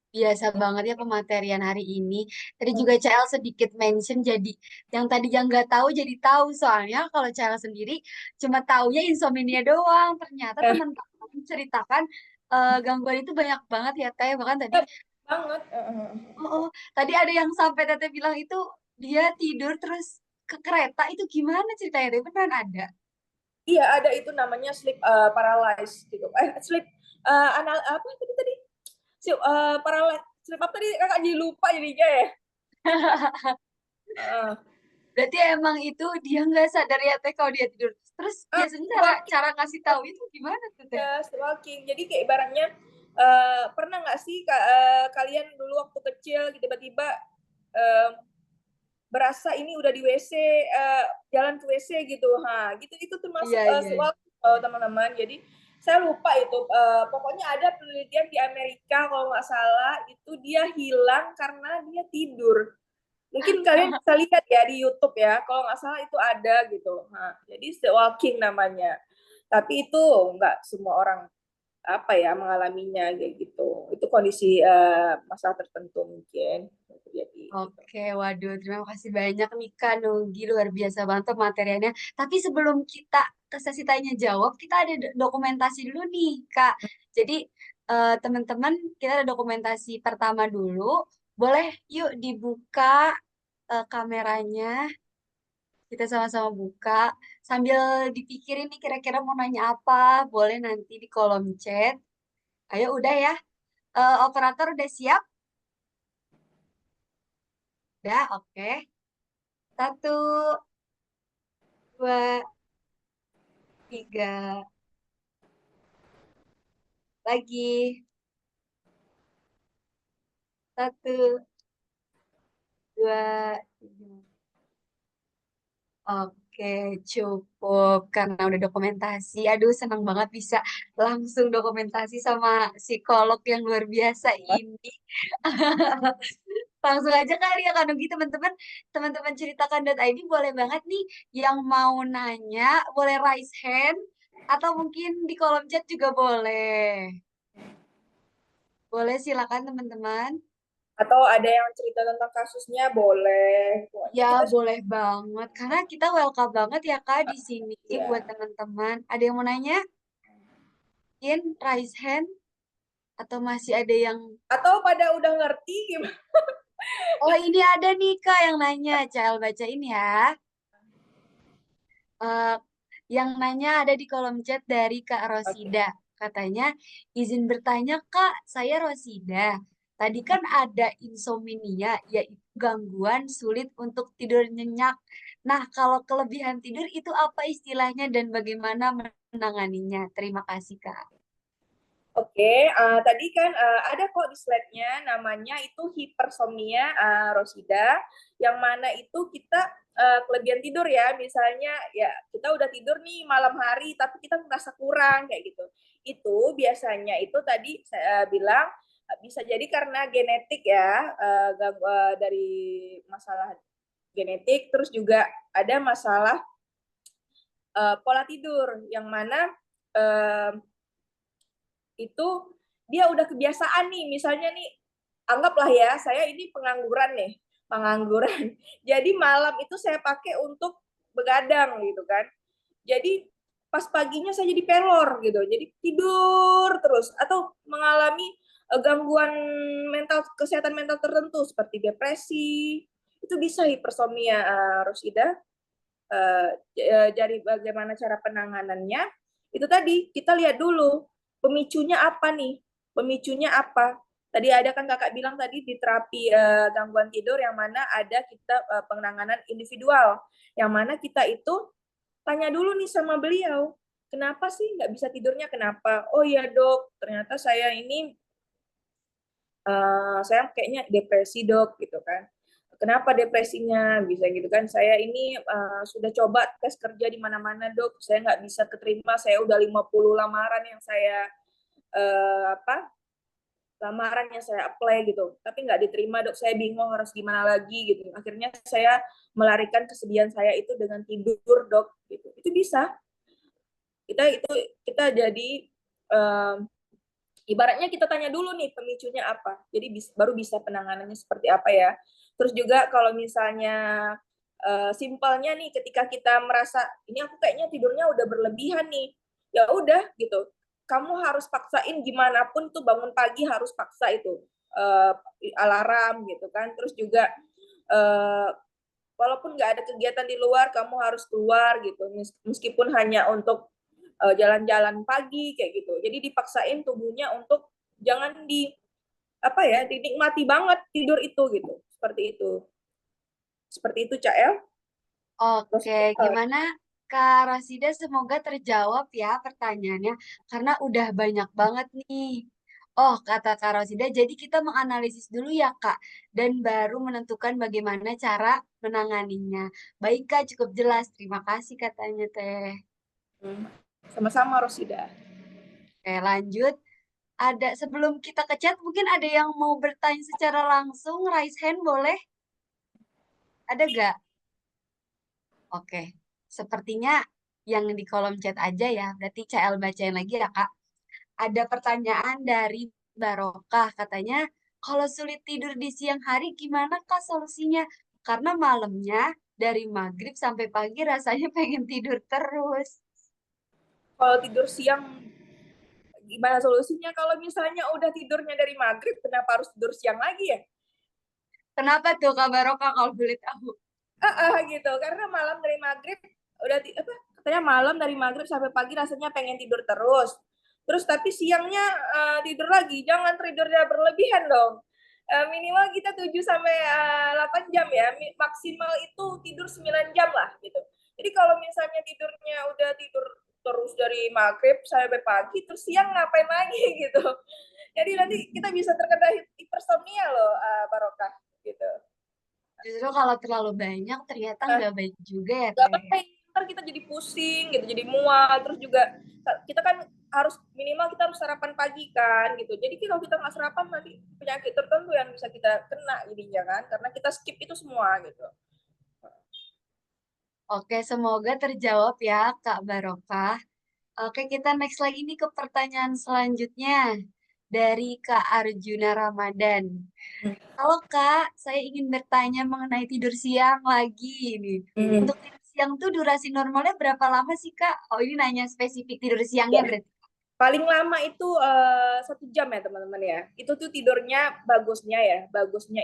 biasa banget ya pematerian hari ini. Tadi juga CL sedikit mention, jadi yang tadi yang nggak tahu jadi tahu. Soalnya kalau CL sendiri cuma taunya insomnia doang. Ternyata Eh, teman-teman ceritakan gangguan itu banyak banget ya, Teh. Bahkan tadi, banget. oh, oh, tadi ada yang sampai Teteh bilang itu dia tidur terus ke kereta. Itu gimana ceritanya? Teh? Beneran ada? Iya, ada itu namanya sleep paralysis gitu. Sleep anal apa tadi? Paralysis. Sleep apa tadi? Kakak jadi lupa jadinya ya. Uh, Berarti emang itu dia nggak sadar ya Teh kalau dia tidur. Terus biasanya cara Sleepwalking. cara kasih tahu itu gimana tuh Teh? Ya, sleepwalking. Jadi kayak ibaratnya pernah nggak sih kalian dulu waktu kecil tiba-tiba uh, berasa ini udah di WC, jalan ke WC gitu, gitu itu termasuk Iya, iya. sleepwalking teman-teman. Jadi saya lupa itu, pokoknya ada penelitian di Amerika kalau nggak salah itu dia hilang karena dia tidur. Mungkin kalian bisa lihat ya di YouTube ya, kalau nggak salah itu ada gitu. Jadi sleepwalking namanya. Tapi itu nggak semua orang apa ya mengalaminya kayak gitu. Itu kondisi masalah tertentu mungkin yang terjadi gitu. Oke, waduh, terima kasih banyak nih Kak Nugi, luar biasa banget materialnya. Tapi sebelum kita ke sesi tanya jawab, kita ada dokumentasi dulu nih Kak. Jadi teman-teman, kita ada dokumentasi pertama dulu. Boleh yuk dibuka kameranya. Kita sama-sama buka sambil dipikirin nih kira-kira mau nanya apa. Boleh nanti di kolom chat. Ayo udah ya. Operator udah siap? Udah, oke. Satu, dua, tiga. Lagi. Satu, dua, tiga. Oke, cukup. Karena udah dokumentasi. Aduh, senang banget bisa langsung dokumentasi sama psikolog yang luar biasa ini. Langsung aja kali ya Kak Nugi, teman-teman ceritakan.id boleh banget nih yang mau nanya, boleh raise hand atau mungkin di kolom chat juga boleh. Boleh silakan teman-teman. Atau ada yang cerita tentang kasusnya boleh. Pokoknya Ya, kita boleh banget. Karena kita welcome banget ya Kak di sini buat ya. teman-teman. Ada yang mau nanya? In, raise hand atau masih ada yang Atau pada udah ngerti gimana? Oh, ini ada nih Kak yang nanya. Cel bacain ya. Eh, yang nanya ada di kolom chat dari Kak Oke. Rosida. Katanya, izin bertanya Kak, saya Rosida. Tadi kan ada insomnia, yaitu gangguan sulit untuk tidur nyenyak. Nah, kalau kelebihan tidur itu apa istilahnya dan bagaimana menanganinya? Terima kasih Kak. Oke, tadi kan ada kok di slide-nya namanya itu hipersomnia Rosida, yang mana itu kita kelebihan tidur ya, misalnya ya kita udah tidur nih malam hari tapi kita merasa kurang kayak gitu. Itu biasanya itu tadi saya bilang bisa jadi karena genetik ya, dari masalah genetik, terus juga ada masalah pola tidur yang mana uh, itu dia udah kebiasaan nih, misalnya nih, anggaplah ya, saya ini pengangguran nih, pengangguran. Jadi malam itu saya pakai untuk begadang gitu kan. Jadi pas paginya saya jadi pelor gitu, jadi tidur terus atau mengalami gangguan mental, kesehatan mental tertentu seperti depresi, itu bisa hipersomnia Rosida. Dari bagaimana cara penanganannya, itu tadi kita lihat dulu pemicunya apa nih, pemicunya apa. Tadi ada kan kakak bilang tadi di terapi gangguan tidur yang mana ada kita penanganan individual, yang mana kita itu tanya dulu nih sama beliau, kenapa sih nggak bisa tidurnya, kenapa? Oh iya dok, ternyata saya ini saya kayaknya depresi dok gitu kan. Kenapa depresinya bisa gitu kan? Saya ini sudah coba tes kerja di mana-mana dok, saya nggak bisa keterima. Saya udah 50 lamaran yang saya apa lamaran yang saya apply gitu, tapi nggak diterima dok, saya bingung harus gimana lagi gitu. Akhirnya saya melarikan kesedihan saya itu dengan tidur dok, gitu. Itu bisa. Kita jadi ibaratnya kita tanya dulu nih pemicunya apa, jadi baru bisa penanganannya seperti apa ya. Terus juga kalau misalnya simpelnya nih, ketika kita merasa ini aku kayaknya tidurnya udah berlebihan nih, ya udah gitu, kamu harus paksain gimana pun tuh bangun pagi, harus paksa itu alarm gitu kan. Terus juga walaupun nggak ada kegiatan di luar, kamu harus keluar gitu, meskipun hanya untuk jalan-jalan pagi kayak gitu. Jadi dipaksain tubuhnya untuk jangan dinikmati banget tidur itu gitu. Seperti itu Cak El. Oke, gimana Kak Rasida? Semoga terjawab ya pertanyaannya, karena udah banyak banget nih. Oh, kata Kak Rasida, jadi kita menganalisis dulu ya Kak, dan baru menentukan bagaimana cara menanganinya. Baik Kak, cukup jelas. Terima kasih katanya Teh. Sama-sama Rosida. Oke, lanjut. Ada sebelum kita ke chat, mungkin ada yang mau bertanya secara langsung, raise hand boleh? Ada gak? Oke, sepertinya yang di kolom chat aja ya. Berarti CL bacain lagi ya, Kak. Ada pertanyaan dari Barokah. Katanya, kalau sulit tidur di siang hari, gimana Kak solusinya? Karena malamnya dari maghrib sampai pagi rasanya pengen tidur terus. Kalau tidur siang gimana solusinya? Kalau misalnya udah tidurnya dari maghrib, kenapa harus tidur siang lagi ya? Kenapa tuh Kak Barokah kalau boleh tahu? Gitu, karena malam dari maghrib katanya malam dari maghrib sampai pagi rasanya pengen tidur terus tapi siangnya tidur lagi, jangan tidurnya berlebihan dong. Minimal kita 7 sampai 8 jam ya, maksimal itu tidur 9 jam lah gitu. Jadi kalau misalnya tidurnya udah tidur terus dari maghrib sampai pagi, terus siang ngapain lagi gitu. Jadi nanti kita bisa terkena hipersomnia loh, Barokah gitu. Justru kalau terlalu banyak ternyata Nah, nggak baik juga ya, nggak Teh. baik, ntar kita jadi pusing gitu, jadi mual. Terus juga kita kan harus minimal kita harus sarapan pagi kan gitu. Jadi kalau kita nggak sarapan nanti penyakit tertentu yang bisa kita kena jadinya kan, karena kita skip itu semua gitu. Oke, semoga terjawab ya, Kak Barokah. Oke, kita next lagi nih ke pertanyaan selanjutnya dari Kak Arjuna Ramadan. Halo Kak, saya ingin bertanya mengenai tidur siang lagi nih. Hmm. Untuk tidur siang tuh durasi normalnya berapa lama sih Kak? Oh ini nanya spesifik tidur siangnya Ya, berarti. paling lama itu 1 jam ya teman-teman ya. Itu tuh tidurnya bagusnya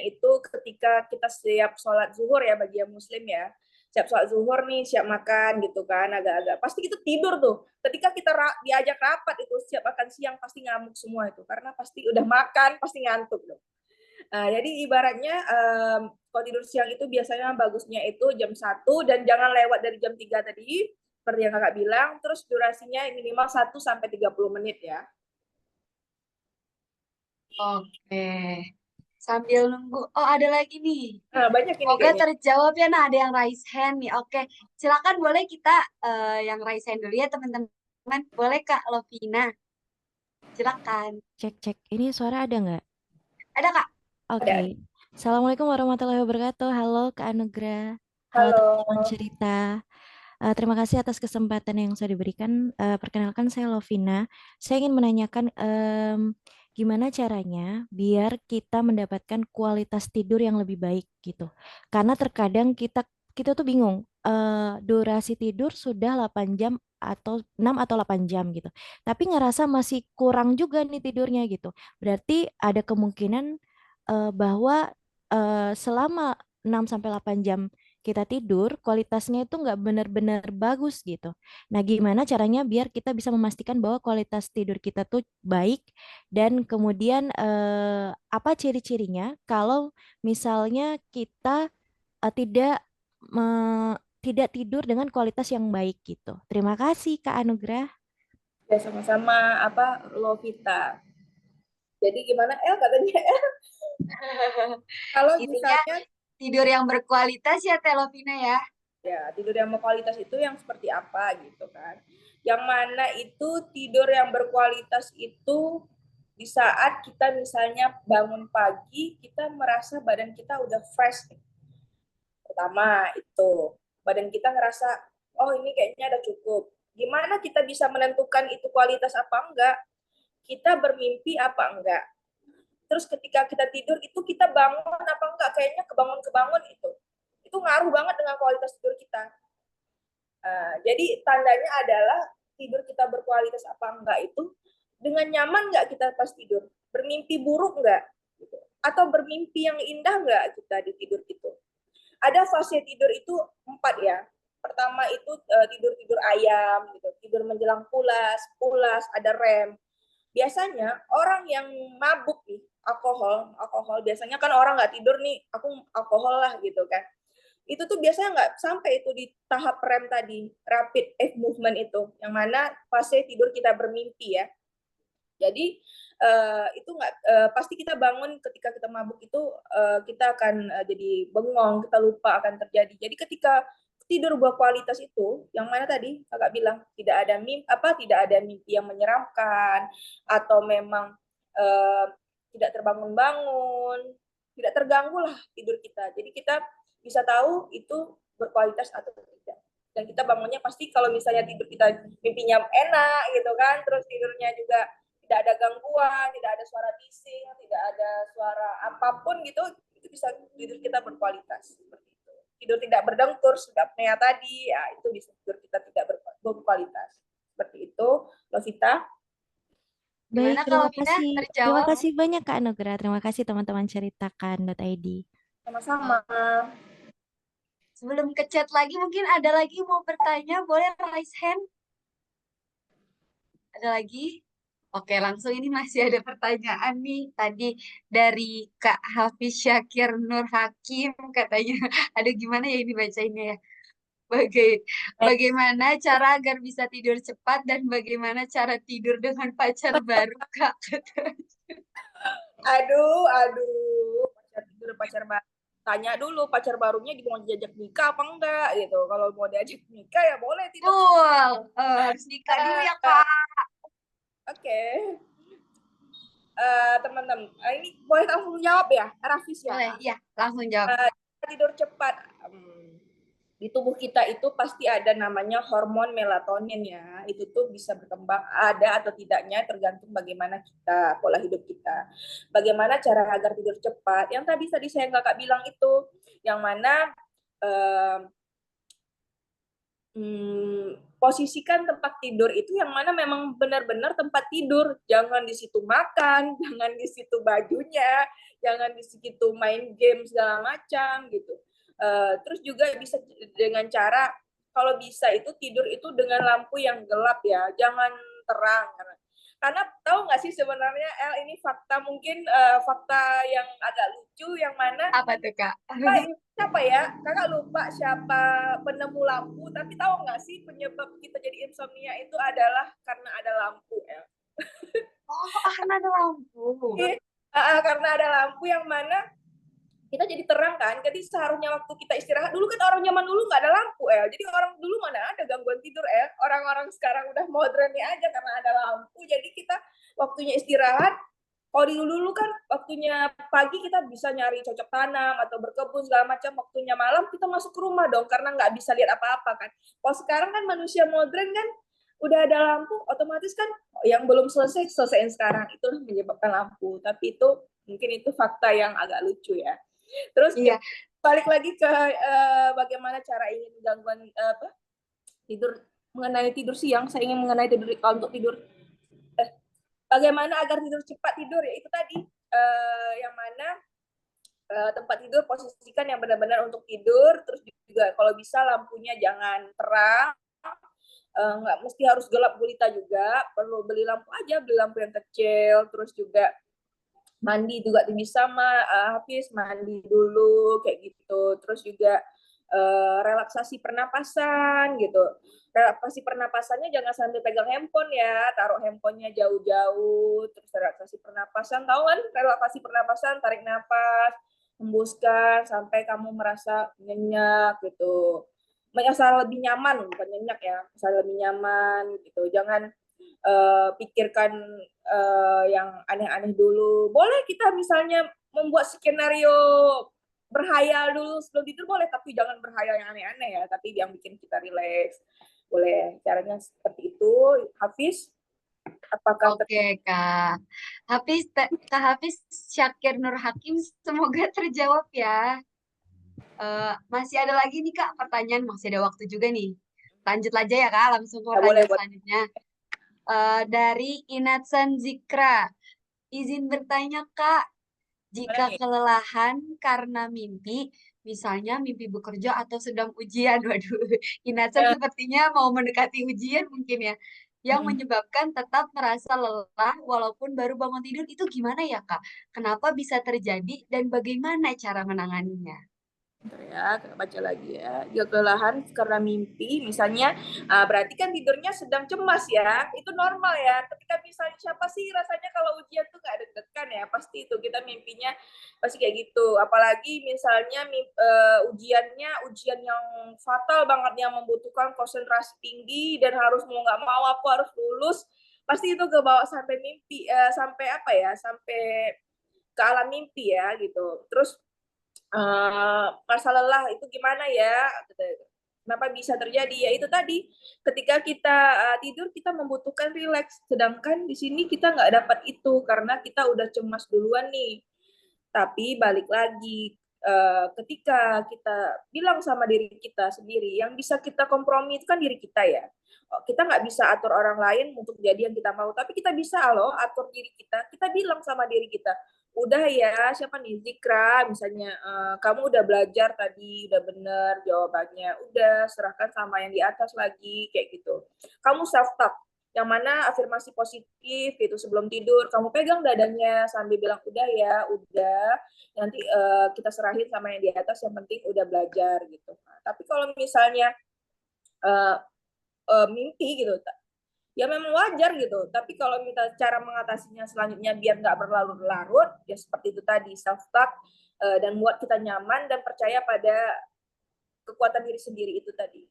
itu ketika kita siap sholat zuhur ya, bagi yang muslim ya. Siap sholat zuhur nih, siap makan gitu kan, agak-agak. Pasti kita tidur tuh. Ketika kita diajak rapat itu siap makan siang, pasti ngamuk semua itu. Karena pasti udah makan, pasti ngantuk tuh. Jadi ibaratnya kalau tidur siang itu biasanya bagusnya itu jam 1 dan jangan lewat dari jam 3 tadi, seperti yang kakak bilang. Terus durasinya minimal 1 sampai 30 menit ya. Oke, sambil nunggu. Oh ada lagi nih. Nah, banyak ini Semoga kayaknya. terjawab ya. Nah ada yang raise hand nih. Oke, silakan boleh kita yang raise hand dulu ya teman-teman. Boleh Kak Lovina, silakan. Cek, cek. Ini suara ada nggak? Ada Kak? Oke. Ada. Assalamualaikum warahmatullahi wabarakatuh. Halo Kak Anugrah. Halo Halo. teman-teman cerita. Terima kasih atas kesempatan yang sudah diberikan. Perkenalkan saya Lovina. Saya ingin menanyakan gimana caranya biar kita mendapatkan kualitas tidur yang lebih baik gitu. Karena terkadang kita tuh bingung. Durasi tidur sudah 8 jam atau 6 atau 8 jam gitu. Tapi ngerasa masih kurang juga nih tidurnya gitu. Berarti ada kemungkinan bahwa selama 6 sampai 8 jam kita tidur, kualitasnya itu nggak benar-benar bagus gitu. Nah, gimana caranya biar kita bisa memastikan bahwa kualitas tidur kita tuh baik dan kemudian apa ciri-cirinya kalau misalnya kita tidak tidur dengan kualitas yang baik gitu. Terima kasih Kak Anugrah. Ya sama-sama Lovita. Jadi gimana El katanya El? Kalau Intinya misalnya tidur yang berkualitas ya Teh Lovina ya. ya tidur yang berkualitas itu yang seperti apa gitu kan. Yang mana itu tidur yang berkualitas itu di saat kita misalnya bangun pagi, kita merasa badan kita udah fresh. Pertama itu, badan kita ngerasa, oh ini kayaknya udah cukup. Gimana kita bisa menentukan itu kualitas apa enggak? Kita bermimpi apa enggak? Terus ketika kita tidur itu kita bangun apa enggak? Kayaknya kebangun-kebangun itu. Itu ngaruh banget dengan kualitas tidur kita. Jadi tandanya adalah tidur kita berkualitas apa enggak itu dengan nyaman enggak kita pas tidur, bermimpi buruk enggak, gitu. Atau bermimpi yang indah enggak kita di tidur itu. Ada fase tidur itu 4 ya. Pertama itu tidur ayam, gitu. Tidur menjelang pulas, ada REM. Biasanya orang yang mabuk nih, alkohol biasanya kan orang nggak tidur nih, aku alkohol lah gitu kan. Itu tuh biasanya nggak sampai itu di tahap REM tadi, rapid eye movement itu, yang mana fase tidur kita bermimpi ya. Jadi itu nggak pasti kita bangun ketika kita mabuk itu kita akan jadi bengong, kita lupa akan terjadi. Jadi ketika tidur berkualitas itu, yang mana tadi kakak bilang tidak ada mimpi yang menyeramkan atau memang tidak terbangun-bangun, tidak terganggu lah tidur kita. Jadi kita bisa tahu itu berkualitas atau tidak. Dan kita bangunnya pasti kalau misalnya tidur kita mimpinya enak gitu kan, terus tidurnya juga tidak ada gangguan, tidak ada suara bising, tidak ada suara apapun gitu, itu bisa tidur kita berkualitas seperti itu. Tidur tidak berdengkur, sudah apnea tadi, ya itu bisa tidur kita tidak berkualitas. Seperti itu, Lovita. Baik, Gimana terima kalau Vina kasih. Terima terjawab? kasih banyak Kak Nugra. Terima kasih teman-teman ceritakan.id. Sama-sama. Sebelum ke chat lagi, mungkin ada lagi mau bertanya, boleh raise hand? Ada lagi? Oke, langsung ini masih ada pertanyaan nih tadi dari Kak Hafiz Syakir Nur Hakim katanya. Aduh, gimana ya ini bacainnya ya? Bagaimana cara agar bisa tidur cepat dan bagaimana cara tidur dengan pacar baru, Kak? Aduh, pacar baru. Tanya dulu pacar barunya mau diajak nikah apa enggak gitu. Kalau mau diajak nikah ya boleh tidur. Betul, harus nikah dulu ya, Kak. Oke. Teman-teman, ini boleh langsung jawab ya, Rafis ya. Boleh, ya, langsung jawab. Tidur cepat. Di tubuh kita itu pasti ada namanya hormon melatonin ya. Itu tuh bisa berkembang ada atau tidaknya tergantung bagaimana kita, pola hidup kita. Bagaimana cara agar tidur cepat. Yang tadi saya kakak bilang itu, yang mana posisikan tempat tidur itu yang mana memang benar-benar tempat tidur. Jangan di situ makan, jangan di situ bajunya, jangan di situ main game segala macam gitu. Terus juga bisa dengan cara kalau bisa itu tidur itu dengan lampu yang gelap ya, jangan terang. Karena tahu nggak sih sebenarnya ini fakta mungkin fakta yang agak lucu yang mana Apa tuh, Kak? siapa ya? Kakak lupa siapa penemu lampu, tapi tahu nggak sih penyebab kita jadi insomnia itu adalah karena ada lampu ya. Oh, karena ada lampu. Karena ada lampu yang mana kita jadi terang kan. Jadi seharusnya waktu kita istirahat dulu kan orang zaman dulu nggak ada lampu ya. Jadi orang dulu mana ada gangguan tidur ya. Orang-orang sekarang udah modernnya aja karena ada lampu. Jadi kita waktunya istirahat. Kalau dulu kan waktunya pagi kita bisa nyari cocok tanam atau berkebun segala macam. Waktunya malam kita masuk ke rumah dong karena nggak bisa lihat apa-apa kan. Kalau sekarang kan manusia modern kan udah ada lampu, otomatis kan yang belum selesaiin sekarang. Itulah menyebabkan lampu. Tapi itu mungkin itu fakta yang agak lucu ya. Terus Iya. balik lagi ke bagaimana cara ingin gangguan tidur mengenai tidur siang. Saya ingin mengenai tidur untuk tidur. Bagaimana agar tidur cepat tidur ya itu tadi yang mana tempat tidur posisikan yang benar-benar untuk tidur. Terus juga kalau bisa lampunya jangan terang. Nggak mesti harus gelap gulita juga. Perlu beli lampu aja, beli lampu yang kecil. Terus juga mandi juga bisa Hafiz mandi dulu kayak gitu. Terus juga relaksasi pernapasan gitu. Relaksasi pernapasannya jangan sambil pegang handphone ya, taruh handphonenya jauh-jauh. Terus relaksasi pernapasan, tahu kan relaksasi pernapasan, tarik nafas, hembuskan sampai kamu merasa nyenyak gitu. Merasa lebih nyaman, bukan nyenyak ya, merasa lebih nyaman gitu. Jangan pikirkan yang aneh-aneh dulu. Boleh kita misalnya membuat skenario berhayal dulu sebelum tidur boleh, tapi jangan berhayal yang aneh-aneh ya, tapi yang bikin kita rileks. Boleh, caranya seperti itu. Hafiz, apakah Oke, Kak. Kak Hafiz Syakir Nur Hakim, semoga terjawab ya. Masih ada lagi nih, Kak, pertanyaan. Masih ada waktu juga nih. Lanjut aja ya, Kak. Langsung ke boleh pertanyaan buat selanjutnya. Dari Inatsan Zikra. Izin bertanya, Kak. gimana Jika nih? kelelahan karena mimpi, misalnya mimpi bekerja atau sedang ujian, waduh, Inatsan Ya, sepertinya mau mendekati ujian mungkin ya, yang menyebabkan tetap merasa lelah walaupun baru bangun tidur, itu gimana ya, Kak? Kenapa bisa terjadi dan bagaimana cara menanganinya? bentar ya, kita baca lagi ya. Jika kelelahan karena mimpi, misalnya, berarti kan tidurnya sedang cemas ya. Itu normal ya. Ketika misalnya siapa sih rasanya kalau ujian tuh nggak deg-degan ya? Pasti itu kita mimpinya pasti kayak gitu. Apalagi misalnya ujiannya ujian yang fatal banget yang membutuhkan konsentrasi tinggi dan harus mau nggak mau aku harus lulus. Pasti itu ke bawah sampai mimpi, sampai apa ya? Sampai ke alam mimpi ya gitu. Terus rasa lelah itu gimana ya? Kenapa bisa terjadi? Ya itu tadi, ketika kita tidur kita membutuhkan rileks, sedangkan di sini kita nggak dapat itu karena kita udah cemas duluan nih. Tapi balik lagi, ketika kita bilang sama diri kita sendiri, yang bisa kita kompromi itu kan diri kita ya. Kita nggak bisa atur orang lain untuk jadi yang kita mau, tapi kita bisa loh atur diri kita. Kita bilang sama diri kita, udah ya, siapa nih, Zikra, misalnya, kamu udah belajar tadi, udah bener jawabannya, udah serahkan sama yang di atas lagi, kayak gitu. Kamu self-talk, yang mana afirmasi positif itu sebelum tidur kamu pegang dadanya sambil bilang udah ya udah nanti kita serahin sama yang di atas yang penting udah belajar gitu. Nah, tapi kalau misalnya uh, mimpi gitu ya memang wajar gitu, tapi kalau kita cara mengatasinya selanjutnya biar nggak berlarut-larut ya seperti itu tadi, self talk dan buat kita nyaman dan percaya pada kekuatan diri sendiri itu tadi.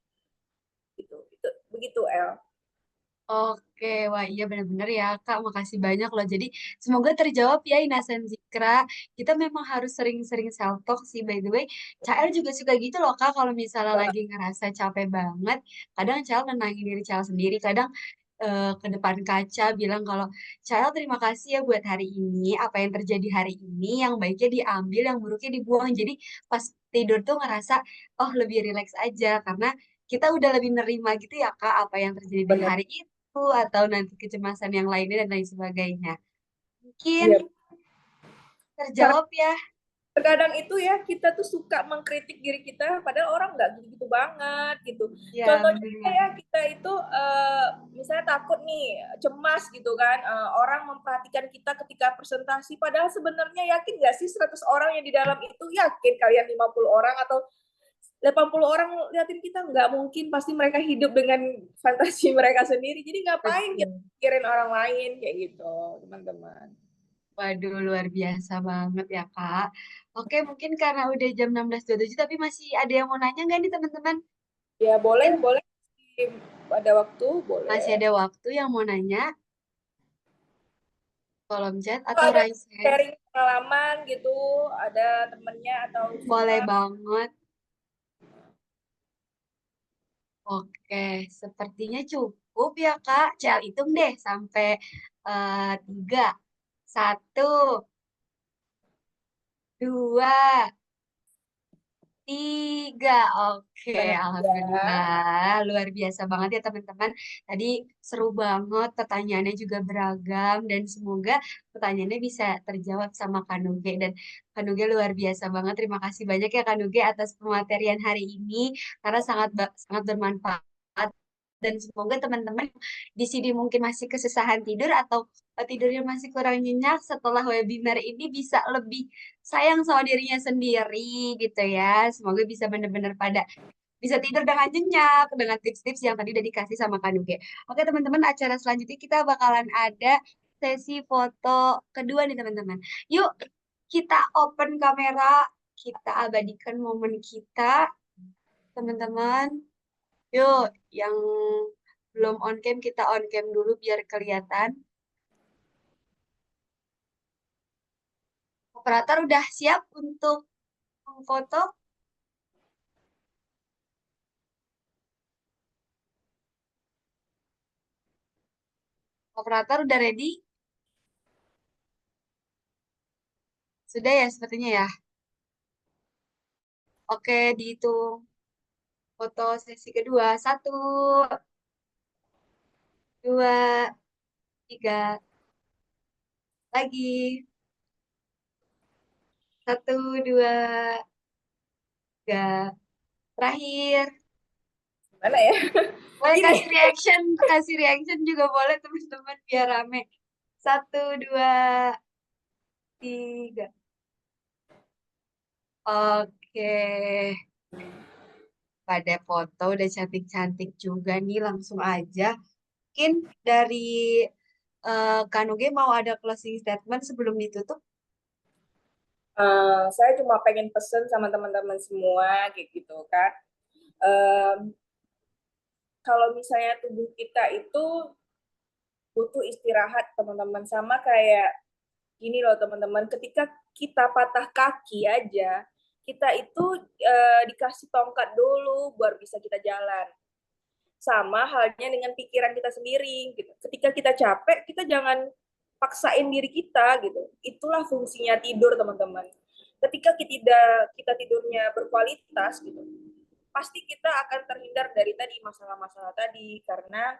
Itu begitu El. Oke, wah iya benar-benar ya Kak, makasih banyak loh. Jadi semoga terjawab ya Inasen Zikra. Kita memang harus sering-sering self-talk sih by the way. Cael juga suka gitu loh Kak, kalau misalnya lagi ngerasa capek banget. Kadang Cael nenangin diri Cael sendiri, kadang ke depan kaca bilang kalau Cael terima kasih ya buat hari ini. Apa yang terjadi hari ini, yang baiknya diambil, yang buruknya dibuang. Jadi pas tidur tuh ngerasa, oh lebih rileks aja. Karena kita udah lebih nerima gitu ya Kak, apa yang terjadi di Benar. hari itu atau nanti kecemasan yang lainnya dan lain sebagainya. Mungkin Iya. Karena terjawab ya. terkadang itu ya kita tuh suka mengkritik diri kita padahal orang nggak gitu-gitu banget gitu. Ya, Contohnya bener ya banget. kita itu misalnya takut nih cemas gitu kan, orang memperhatikan kita ketika presentasi padahal sebenarnya yakin nggak sih 100 orang yang di dalam itu, yakin kalian 50 orang atau 80 orang liatin kita, nggak mungkin, pasti mereka hidup dengan fantasi mereka sendiri, jadi ngapain kita Betul. pikirin orang lain kayak gitu teman-teman. Waduh, luar biasa banget ya, Kak. Oke, mungkin karena udah jam 16.27, tapi masih ada yang mau nanya nggak nih, teman-teman? Ya boleh Mungkin boleh pada waktu masih boleh. ada waktu yang mau nanya, kolom chat Kalau atau ada raise hand. sharing pengalaman gitu, ada temennya atau Boleh suka. banget. Oke, sepertinya cukup ya, Kak. Cel, hitung deh sampai 3. 1, 2, 3. Oke, Gimana ya? alhamdulillah. Luar biasa banget ya teman-teman. Tadi seru banget, pertanyaannya juga beragam dan semoga pertanyaannya bisa terjawab sama Kanuge. Dan Kanuge luar biasa banget. Terima kasih banyak ya Kanuge atas pematerian hari ini karena sangat bermanfaat. Dan semoga teman-teman di sini mungkin masih kesusahan tidur atau tidurnya masih kurang nyenyak setelah webinar ini bisa lebih sayang sama dirinya sendiri gitu ya. Semoga bisa benar-benar pada bisa tidur dengan nyenyak dengan tips-tips yang tadi udah dikasih sama Kanuge. Oke teman-teman, acara selanjutnya kita bakalan ada sesi foto kedua nih teman-teman. Yuk kita open kamera, kita abadikan momen kita teman-teman. Yuk yang belum on cam, kita on cam dulu biar kelihatan. Operator udah siap untuk foto? Operator udah ready? Sudah ya sepertinya ya. Oke, dihitung foto sesi kedua. 1, 2, 3. Lagi. 1, 2, 3. Terakhir. Mana ya? Boleh Ini. kasih reaction juga boleh teman-teman biar rame. 1, 2, 3. Oke. Pada foto udah cantik-cantik juga nih, langsung aja. Mungkin dari Kanuge mau ada closing statement sebelum ditutup? Saya cuma pengen pesen sama teman-teman semua kayak gitu kan. Kalau misalnya tubuh kita itu butuh istirahat teman-teman, sama kayak gini loh teman-teman, ketika kita patah kaki aja, kita itu dikasih tongkat dulu baru bisa kita jalan. Sama halnya dengan pikiran kita sendiri gitu. Ketika kita capek, kita jangan paksain diri kita gitu. Itulah fungsinya tidur teman-teman. Ketika kita tidurnya berkualitas gitu, pasti kita akan terhindar dari tadi masalah-masalah tadi, karena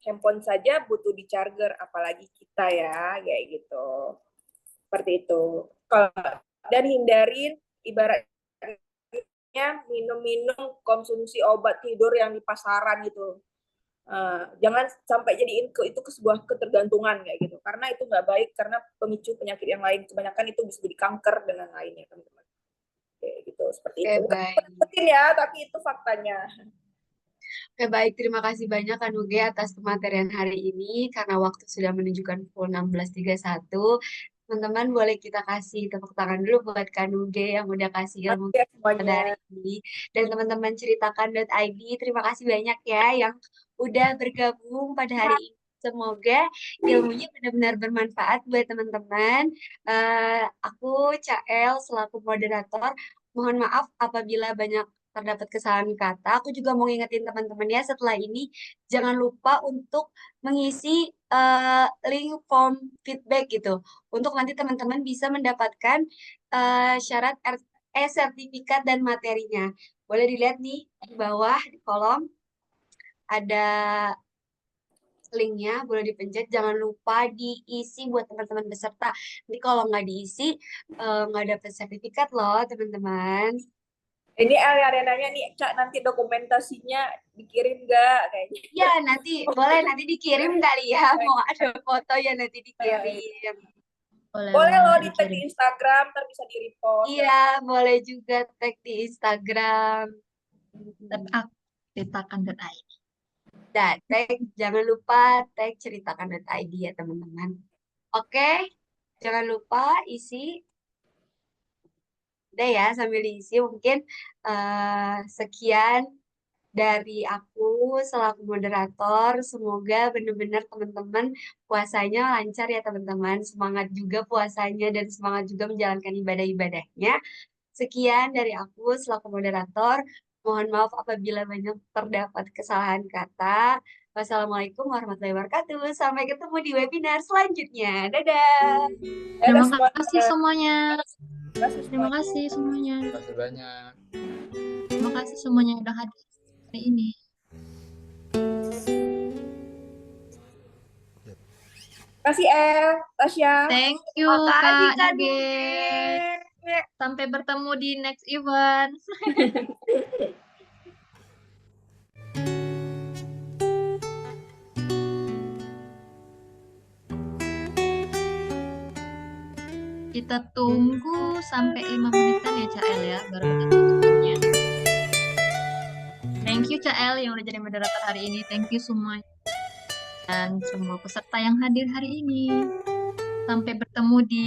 handphone saja butuh di charger, apalagi kita ya kayak gitu. Seperti itu. Dan hindarin ibaratnya minum-minum konsumsi obat tidur yang di pasaran gitu. Jangan sampai jadiin itu ke sebuah ketergantungan kayak gitu, karena itu nggak baik, karena pemicu penyakit yang lain, kebanyakan itu bisa jadi kanker dan lain-lainnya teman-teman. Kayak gitu, seperti itu. Oke, baik. Mungkin ya, tapi itu faktanya. Oke, baik. Terima kasih banyak Kanuge atas pematerian hari ini. Karena waktu sudah menunjukkan pukul 16.31. Teman-teman boleh kita kasih tepuk tangan dulu buat Kanuge yang udah kasih ilmu Oke, pada hari semuanya. ini. Dan teman-teman ceritakan.id, terima kasih banyak ya yang udah bergabung pada hari ini. Semoga ilmunya benar-benar bermanfaat buat teman-teman. Aku Cael selaku moderator. Mohon maaf apabila banyak terdapat kesalahan kata. Aku juga mau ngingetin teman-teman ya, setelah ini jangan lupa untuk mengisi link form feedback gitu. Untuk nanti teman-teman bisa mendapatkan syarat sertifikat dan materinya. Boleh dilihat nih di bawah di kolom ada linknya, boleh dipencet. Jangan lupa diisi buat teman-teman peserta. Nanti kalau nggak diisi, nggak dapat sertifikat loh teman-teman. Ini ada nanya nih, Kak, nanti dokumentasinya dikirim nggak kayaknya? Ya, nanti boleh nanti dikirim kali ya. Mau ada foto ya nanti dikirim. Boleh Boleh loh banget di tag di dikirim. Instagram, ntar bisa di repost. Iya, boleh juga tag di Instagram. Dan aku ceritakan.id. Dan tag, jangan lupa tag ceritakan.id ya teman-teman. Oke, jangan lupa isi. Udah ya, sambil diisi mungkin sekian dari aku selaku moderator. Semoga benar-benar teman-teman puasanya lancar ya teman-teman. Semangat juga puasanya dan semangat juga menjalankan ibadah-ibadahnya. Sekian dari aku selaku moderator. Mohon maaf apabila banyak terdapat kesalahan kata. Wassalamualaikum warahmatullahi wabarakatuh. Sampai ketemu di webinar selanjutnya. Dadah. Terima Dadah kasih semuanya. Terima Terima kasih semuanya. Terima kasih banyak. Terima kasih semuanya yang udah hadir hari ini. kasih Tasya. Thank you Makasih Kak Kak Nuge. Nuge. Sampai bertemu di next event. Kita tunggu sampai 5 menitan ya Cael ya, baru kita tutupnya. Thank you Cael yang udah jadi moderator hari ini. Thank you semua dan semua peserta yang hadir hari ini. Sampai bertemu di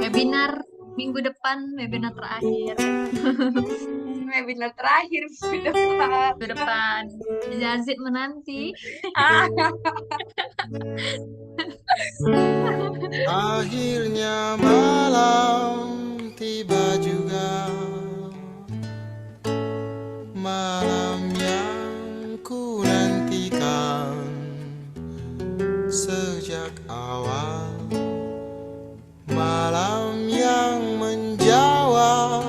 webinar minggu depan, webinar terakhir. webinar terakhir minggu depan. Ke depan. Yazid menanti. Akhirnya malam tiba juga, malam yang ku nantikan sejak awal, malam yang menjawab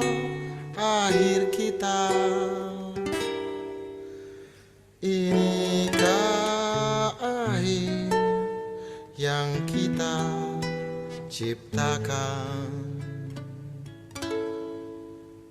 akhir kita. Inikah akhir yang kita ciptakan?